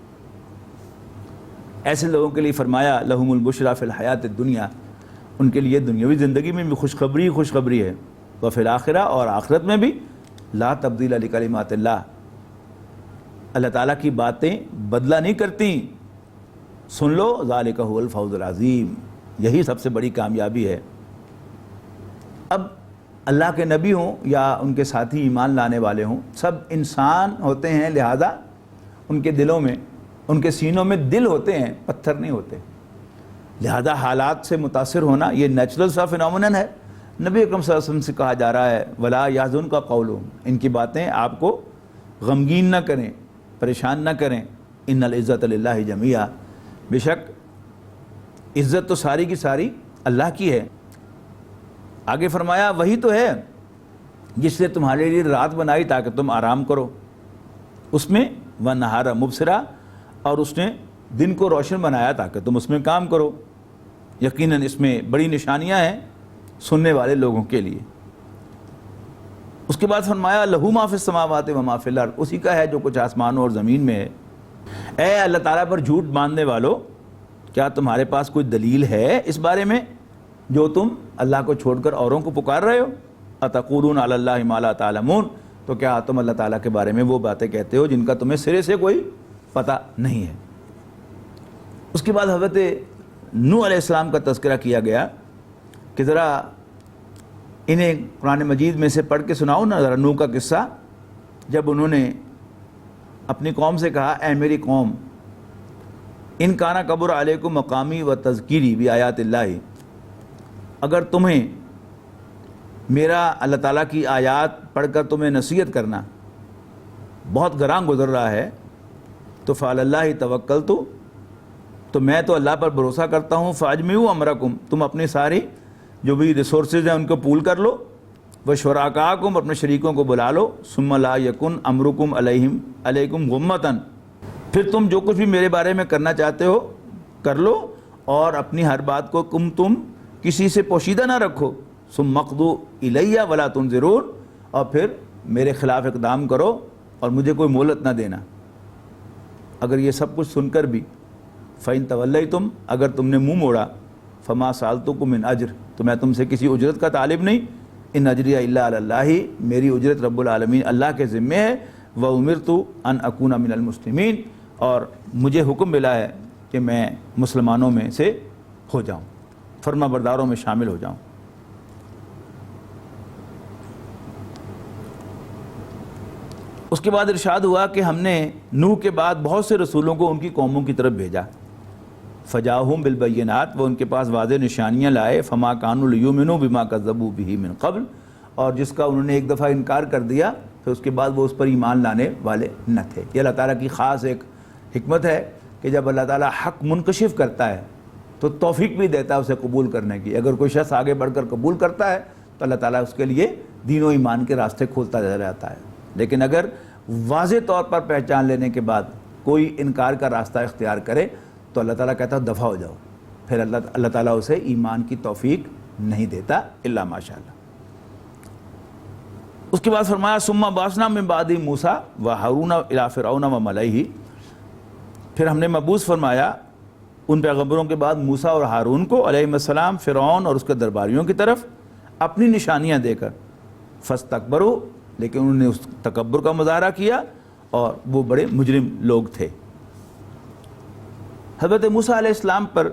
ایسے لوگوں کے لیے فرمایا لہم البشریٰ فی الحیات الدنیا، ان کے لیے دنیاوی زندگی میں بھی خوشخبری خوشخبری ہے، وفی الآخرہ، اور آخرت میں بھی، لا تبدیل لکلمات اللہ، اللہ تعالیٰ کی باتیں بدلہ نہیں کرتی، سن لو، ذالک هو الفوز العظیم، یہی سب سے بڑی کامیابی ہے۔ اب اللہ کے نبی ہوں یا ان کے ساتھی ایمان لانے والے ہوں، سب انسان ہوتے ہیں، لہذا ان کے دلوں میں، ان کے سینوں میں دل ہوتے ہیں، پتھر نہیں ہوتے، لہذا حالات سے متاثر ہونا یہ نیچرل سا فینومینن ہے۔ نبی اکرم صلی اللہ علیہ وسلم سے کہا جا رہا ہے ولا یحزنک قولہم، ان کی باتیں آپ کو غمگین نہ کریں، پریشان نہ کریں، ان العزت للہ جمیعا، بے شک عزت تو ساری کی ساری اللہ کی ہے۔ آگے فرمایا وہی تو ہے جس نے تمہارے لیے رات بنائی تاکہ تم آرام کرو، اس میں وَالنَّهَارَ مُبْصِرًا، اور اس نے دن کو روشن بنایا تاکہ تم اس میں کام کرو۔ یقیناً اس میں بڑی نشانیاں ہیں سننے والے لوگوں کے لیے۔ اس کے بعد فرمایا لہو ما فی السماوات و ما فی الارض، اسی کا ہے جو کچھ آسمانوں اور زمین میں ہے۔ اے اللہ تعالیٰ پر جھوٹ باندھنے والو، کیا تمہارے پاس کوئی دلیل ہے اس بارے میں جو تم اللہ کو چھوڑ کر اوروں کو پکار رہے ہو؟ اتقولون علی اللہ ما لا تعلمون، تو کیا تم اللہ تعالیٰ کے بارے میں وہ باتیں کہتے ہو جن کا تمہیں سرے سے کوئی پتہ نہیں ہے۔ اس کے بعد حضرت نوح علیہ السلام کا تذکرہ کیا گیا کہ ذرا انہیں قرآن مجید میں سے پڑھ کے سناؤ نا ذرا نوح کا قصہ، جب انہوں نے اپنی قوم سے کہا اے میری قوم، ان کانا کبر علیکم مقامی و تذکیری بھی آیات اللہ، اگر تمہیں میرا اللہ تعالیٰ کی آیات پڑھ کر تمہیں نصیحت کرنا بہت گراں گزر رہا ہے، تو فعلی اللہ توکلت، تو میں تو اللہ پر بھروسہ کرتا ہوں، فاجمعوا امرکم، تم اپنی ساری جو بھی ریسورسز ہیں ان کو پول کر لو، وشرکاءکم، اپنے شریکوں کو بلا لو، ثم لا یکن امرکم علیکم غمۃ، پھر تم جو کچھ بھی میرے بارے میں کرنا چاہتے ہو کر لو، اور اپنی ہر بات کو تم کسی سے پوشیدہ نہ رکھو، ثم اقضوا الی ولا تنظرون، اور پھر میرے خلاف اقدام کرو اور مجھے کوئی مہلت نہ دینا۔ اگر یہ سب کچھ سن کر بھی فَإِن تَوَلَّيْتُمْ، اگر تم نے منہ موڑا، فَمَا سَأَلْتُكُم مِّنْ أَجْرٍ، تو میں تم سے کسی اجرت کا طالب نہیں، إِنْ أَجْرِيَ إِلَّا عَلَى اللَّهِ، میری اجرت رب العالمین اللہ کے ذمے ہے، وَأُمِرْتُ أَنْ أَكُونَ مِنَ الْمُسْلِمِينَ، اور مجھے حکم ملا ہے کہ میں مسلمانوں میں سے ہو جاؤں، فرما برداروں میں شامل ہو جاؤں۔ اس کے بعد ارشاد ہوا کہ ہم نے نوح کے بعد بہت سے رسولوں کو ان کی قوموں کی طرف بھیجا، فجاءہم بالبینات، وہ ان کے پاس واضح نشانیاں لائے، فما کانوا لیؤمنوا بما کذبوا بہ من قبل، اور جس کا انہوں نے ایک دفعہ انکار کر دیا پھر اس کے بعد وہ اس پر ایمان لانے والے نہ تھے۔ یہ اللہ تعالیٰ کی خاص ایک حکمت ہے کہ جب اللہ تعالیٰ حق منکشف کرتا ہے تو توفیق بھی دیتا ہے اسے قبول کرنے کی۔ اگر کوئی شخص آگے بڑھ کر قبول کرتا ہے تو اللہ تعالیٰ اس کے لیے دین و ایمان کے راستے کھولتا جاتا ہے، لیکن اگر واضح طور پر پہچان لینے کے بعد کوئی انکار کا راستہ اختیار کرے تو اللہ تعالیٰ کہتا ہے دفع ہو جاؤ، پھر اللہ تعالیٰ اسے ایمان کی توفیق نہیں دیتا الا ماشاء اللہ۔ اس کے بعد فرمایا ثم بعثنا من بعد موسیٰ وہارون الی فرعون وملئہ، پھر ہم نے مبعوث فرمایا ان پیغمبروں کے بعد موسیٰ اور ہارون کو علیہم السلام فرعون اور اس کے درباریوں کی طرف اپنی نشانیاں دے کر، فاستکبروا، لیکن انہوں نے اس تکبر کا مظاہرہ کیا اور وہ بڑے مجرم لوگ تھے۔ حضرت موسیٰ علیہ السلام پر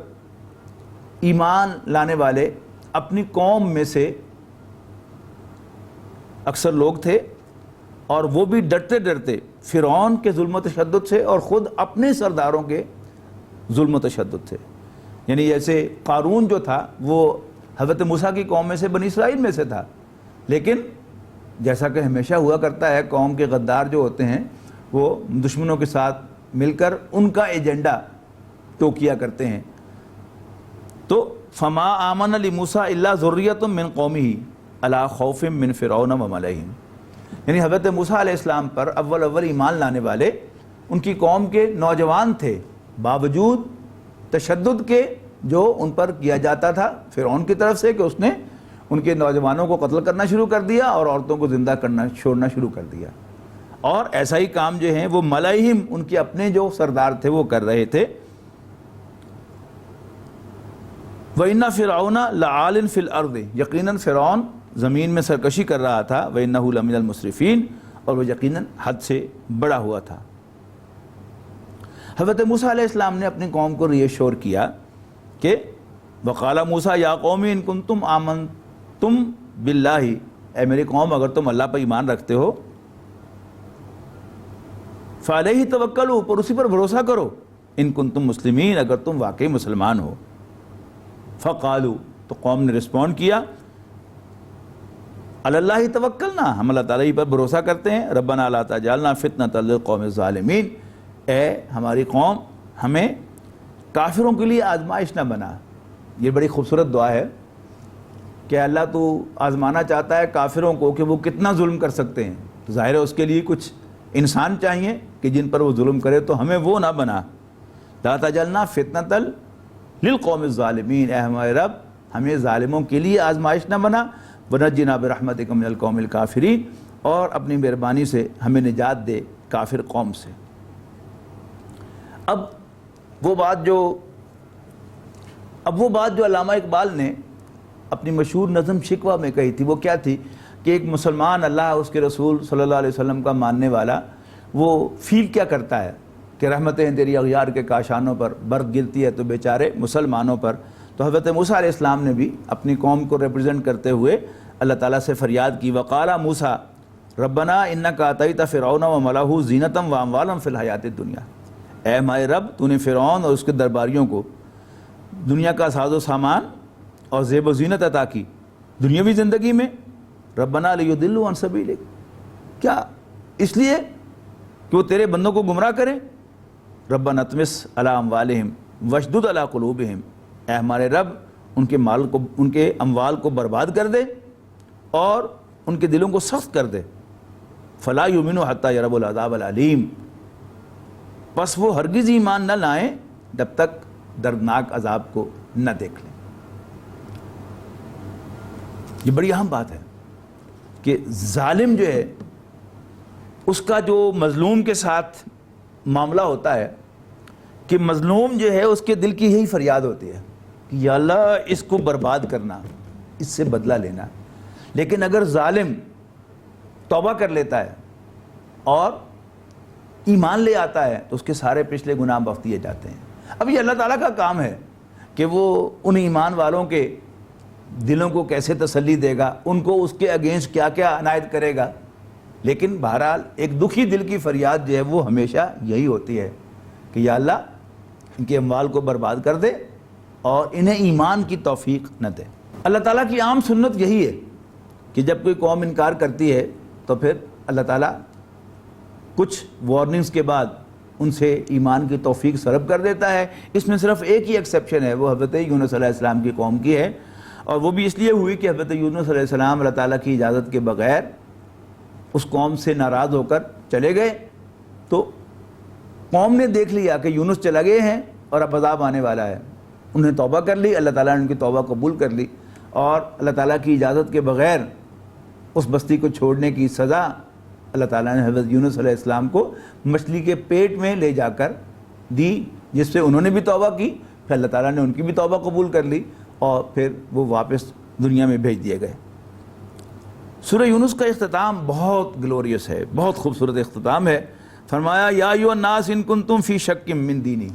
ایمان لانے والے اپنی قوم میں سے اکثر لوگ تھے، اور وہ بھی ڈرتے ڈرتے فرعون کے ظلم و تشدد سے اور خود اپنے سرداروں کے ظلم و تشدد سے۔ یعنی جیسے قارون جو تھا وہ حضرت موسیٰ کی قوم میں سے بنی اسرائیل میں سے تھا، لیکن جیسا کہ ہمیشہ ہوا کرتا ہے قوم کے غدار جو ہوتے ہیں وہ دشمنوں کے ساتھ مل کر ان کا ایجنڈا تو کیا کرتے ہیں۔ تو فما آمن لموسیٰ الا ذریۃ من قومہ علی خوف من فرعون وملئہ، یعنی حضرت موسیٰ علیہ السلام پر اول ایمان لانے والے ان کی قوم کے نوجوان تھے، باوجود تشدد کے جو ان پر کیا جاتا تھا فرعون کی طرف سے کہ اس نے ان کے نوجوانوں کو قتل کرنا شروع کر دیا اور عورتوں کو زندہ چھوڑنا شروع کر دیا، اور ایسا ہی کام جو ہیں وہ ملائہم ان کے اپنے جو سردار تھے وہ کر رہے تھے۔ وَإِنَّ فِرْعَوْنَ لَعَالٍ فِي الْأَرْضِ، یقیناً فرعون زمین میں سرکشی کر رہا تھا، وَإِنَّهُ لَمِنَ الْمُسْرِفِينَ، اور وہ یقیناً حد سے بڑا ہوا تھا۔ حضرت موسیٰ علیہ السلام نے اپنی قوم کو ریشور کیا کہ وَقَالَ مُوسَىٰ يَا قَوْمِ إِن كُنتُمْ آمَنتُمْ بِاللَّهِ، اے میری قوم اگر تم اللہ پر ایمان رکھتے ہو، فَعَلَيْهِ تَوَكَّلُوا، پر اسی پر بھروسہ کرو، إِن كُنتُمْ مُسْلِمِينَ، اگر تم واقعی مسلمان ہو۔ فقالوا، تو قوم نے رسپونڈ کیا، علی اللہ توکلنا، ہم اللہ تعالیٰ ہی پر بھروسہ کرتے ہیں، ربنا لا تجعلنا فتنۃ للقوم الظالمین، اے ہماری قوم ہمیں کافروں کے لیے آزمائش نہ بنا۔ یہ بڑی خوبصورت دعا ہے کہ اللہ تو آزمانا چاہتا ہے کافروں کو کہ وہ کتنا ظلم کر سکتے ہیں، تو ظاہر ہے اس کے لیے کچھ انسان چاہیے کہ جن پر وہ ظلم کرے، تو ہمیں وہ نہ بنا، لا تجعلنا فتنۃ للقوم الظالمین، اے ہمارے رب ہمیں ظالموں کے لیے آزمائش نہ بنا، ونجنا برحمتک من القوم الکافرین، اور اپنی مہربانی سے ہمیں نجات دے کافر قوم سے۔ اب وہ بات جو علامہ اقبال نے اپنی مشہور نظم شکوہ میں کہی تھی وہ کیا تھی کہ ایک مسلمان اللہ اس کے رسول صلی اللہ علیہ وسلم کا ماننے والا وہ فیل کیا کرتا ہے کہ رحمتیں تیری اغیار کے کاشانوں پر برق گرتی ہے تو بیچارے مسلمانوں پر۔ تو حضرت موسیٰ علیہ السلام نے بھی اپنی قوم کو ریپرزینٹ کرتے ہوئے اللہ تعالیٰ سے فریاد کی، وقال موسیٰ ربنا انک آتیت فرعون وملئہ زینۃ واموالا فی الحیاۃ الدنیا، اے ہمارے رب تو نے فرعون اور اس کے درباریوں کو دنیا کا ساز و سامان اور زیب و زینت عطا کی دنیاوی زندگی میں، ربنا لیضلوا عن سبیلک، کیا اس لیے کہ وہ تیرے بندوں کو گمراہ کریں، ربنا اطمس علی اموالہم واشدد علی قلوبہم، اے ہمارے رب ان کے اموال کو برباد کر دے اور ان کے دلوں کو سخت کر دے، فلا یؤمنوا حتی یروا العذاب العلیم، پس وہ ہرگز ایمان نہ لائیں جب تک دردناک عذاب کو نہ دیکھ لیں۔ یہ بڑی اہم بات ہے کہ ظالم جو ہے اس کا جو مظلوم کے ساتھ معاملہ ہوتا ہے کہ مظلوم جو ہے اس کے دل کی یہی فریاد ہوتی ہے کہ یا اللہ اس کو برباد کرنا، اس سے بدلہ لینا. لیکن اگر ظالم توبہ کر لیتا ہے اور ایمان لے آتا ہے تو اس کے سارے پچھلے گناہ بخش دیے جاتے ہیں. اب یہ اللہ تعالیٰ کا کام ہے کہ وہ ان ایمان والوں کے دلوں کو کیسے تسلی دے گا، ان کو اس کے اگینسٹ کیا کیا عنایت کرے گا. لیکن بہرحال ایک دکھی دل کی فریاد جو ہے وہ ہمیشہ یہی ہوتی ہے کہ یا اللہ ان کے اموال کو برباد کر دے اور انہیں ایمان کی توفیق نہ دے. اللہ تعالیٰ کی عام سنت یہی ہے کہ جب کوئی قوم انکار کرتی ہے تو پھر اللہ تعالیٰ کچھ وارننگز کے بعد ان سے ایمان کی توفیق سلب کر دیتا ہے. اس میں صرف ایک ہی ایکسیپشن ہے، وہ حضرت یونس علیہ السلام کی قوم کی ہے، اور وہ بھی اس لیے ہوئی کہ حضرت یونس علیہ السلام اللہ تعالیٰ کی اجازت کے بغیر اس قوم سے ناراض ہو کر چلے گئے. تو قوم نے دیکھ لیا کہ یونس چلا گئے ہیں اور اب عذاب آنے والا ہے. انہیں توبہ کر لی، اللہ تعالیٰ نے ان کی توبہ قبول کر لی، اور اللہ تعالیٰ کی اجازت کے بغیر اس بستی کو چھوڑنے کی سزا اللہ تعالیٰ نے حضرت یونس علیہ السلام کو مچھلی کے پیٹ میں لے جا کر دی، جس سے انہوں نے بھی توبہ کی، پھر اللہ تعالیٰ نے ان کی بھی توبہ قبول کر لی اور پھر وہ واپس دنیا میں بھیج دیے گئے. سورہ یونس کا اختتام بہت گلوریس ہے، بہت خوبصورت اختتام ہے. فرمایا یا ایھا الناس ان کنتم فی شک من دینی،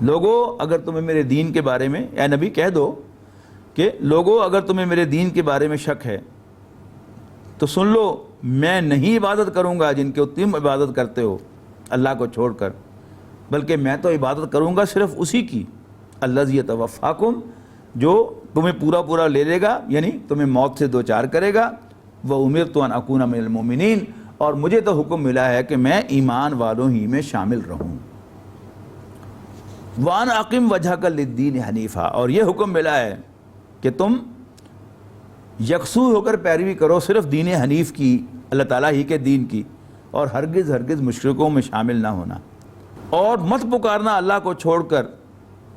لوگو اگر تمہیں میرے دین کے بارے میں، اے نبی کہہ دو کہ لوگو اگر تمہیں میرے دین کے بارے میں شک ہے تو سن لو، میں نہیں عبادت کروں گا جن کے تم عبادت کرتے ہو اللہ کو چھوڑ کر، بلکہ میں تو عبادت کروں گا صرف اسی کی، الذی یتوفاکم، جو تمہیں پورا پورا لے لے گا، یعنی تمہیں موت سے دوچار کرے گا. وَأُمِرْتُ أَنْ أَكُونَ مِنَ الْمُؤْمِنِينَ، اور مجھے تو حکم ملا ہے کہ میں ایمان والوں ہی میں شامل رہوں. وَأَنْ أَقِمْ وَجْهَكَ لِلدِّينِ حَنِيفًا، اور یہ حکم ملا ہے کہ تم یکسو ہو کر پیروی کرو صرف دین حنیف کی، اللہ تعالیٰ ہی کے دین کی، اور ہرگز ہرگز مشرکوں میں شامل نہ ہونا، اور مت پکارنا اللہ کو چھوڑ کر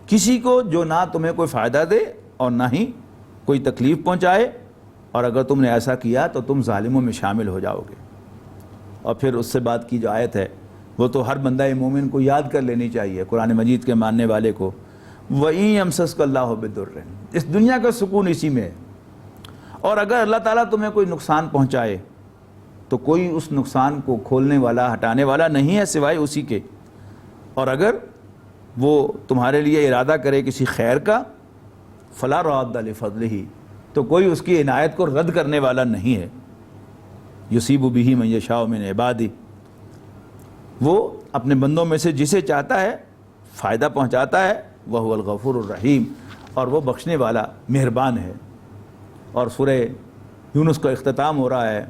کسی کو جو نہ تمہیں کوئی فائدہ دے اور نہ ہی کوئی تکلیف پہنچائے، اور اگر تم نے ایسا کیا تو تم ظالموں میں شامل ہو جاؤ گے. اور پھر اس سے بعد کی جو آیت ہے وہ تو ہر بندہ مومن کو یاد کر لینی چاہیے، قرآن مجید کے ماننے والے کو. وَإِن يَمْسَسْكَ اللَّهُ بِضُرٍّ، اس دنیا کا سکون اسی میں ہے. اور اگر اللہ تعالیٰ تمہیں کوئی نقصان پہنچائے تو کوئی اس نقصان کو کھولنے والا، ہٹانے والا نہیں ہے سوائے اسی کے. اور اگر وہ تمہارے لیے ارادہ کرے کسی خیر کا، فَلَا رَادَّ لِفَضْلِهِ، تو کوئی اس کی عنایت کو رد کرنے والا نہیں ہے. یصیب بہ من یشاء من عبادہ، وہ اپنے بندوں میں سے جسے چاہتا ہے فائدہ پہنچاتا ہے. وَهُوَ الْغَفُورُ الرَّحِيمُ، اور وہ بخشنے والا مہربان ہے. اور سورہ یونس کا اختتام ہو رہا ہے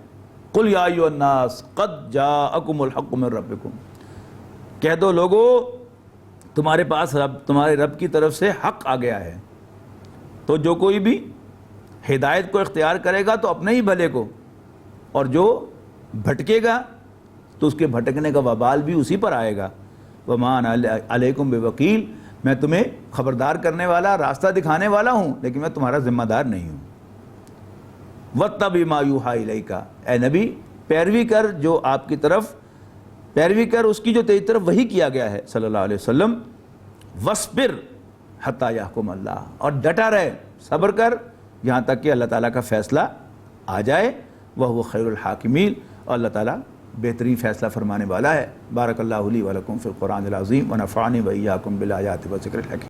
قُلْ يَا أَيُّهَا النَّاسُ قَدْ جَاءَكُمُ الْحَقُّ مِنْ رَبِّكُمْ، کہہ دو لوگو تمہارے پاس تمہارے رب کی طرف سے حق آ گیا ہے. تو جو کوئی بھی ہدایت کو اختیار کرے گا تو اپنے ہی بھلے کو، اور جو بھٹکے گا تو اس کے بھٹکنے کا وبال بھی اسی پر آئے گا. وَمَا أَنَا عَلَيْكُمْ بِوَكِيلٍ، میں تمہیں خبردار کرنے والا، راستہ دکھانے والا ہوں، لیکن میں تمہارا ذمہ دار نہیں ہوں. وَاتَّبِعْ مَا يُوحَىٰ إِلَيْكَ، اے نبی پیروی کر جو آپ کی طرف، پیروی کر اس کی جو تیری طرف وحی کیا گیا ہے صلی اللہ علیہ وسلم. وَاصْبِرْ حَتَّىٰ يَحْكُمَ اللَّهُ، اور ڈٹا رہے، صبر کر یہاں تک کہ اللہ تعالیٰ کا فیصلہ آ جائے. وَهُوَ خَيْرُ الْحَاكِمِينَ، اور اللہ تعالیٰ بہترین فیصلہ فرمانے والا ہے. بارک اللہ لی و لکم فی القرآن العظیم ونفعنی و ایاکم بالآیات و ذکر الحکیم.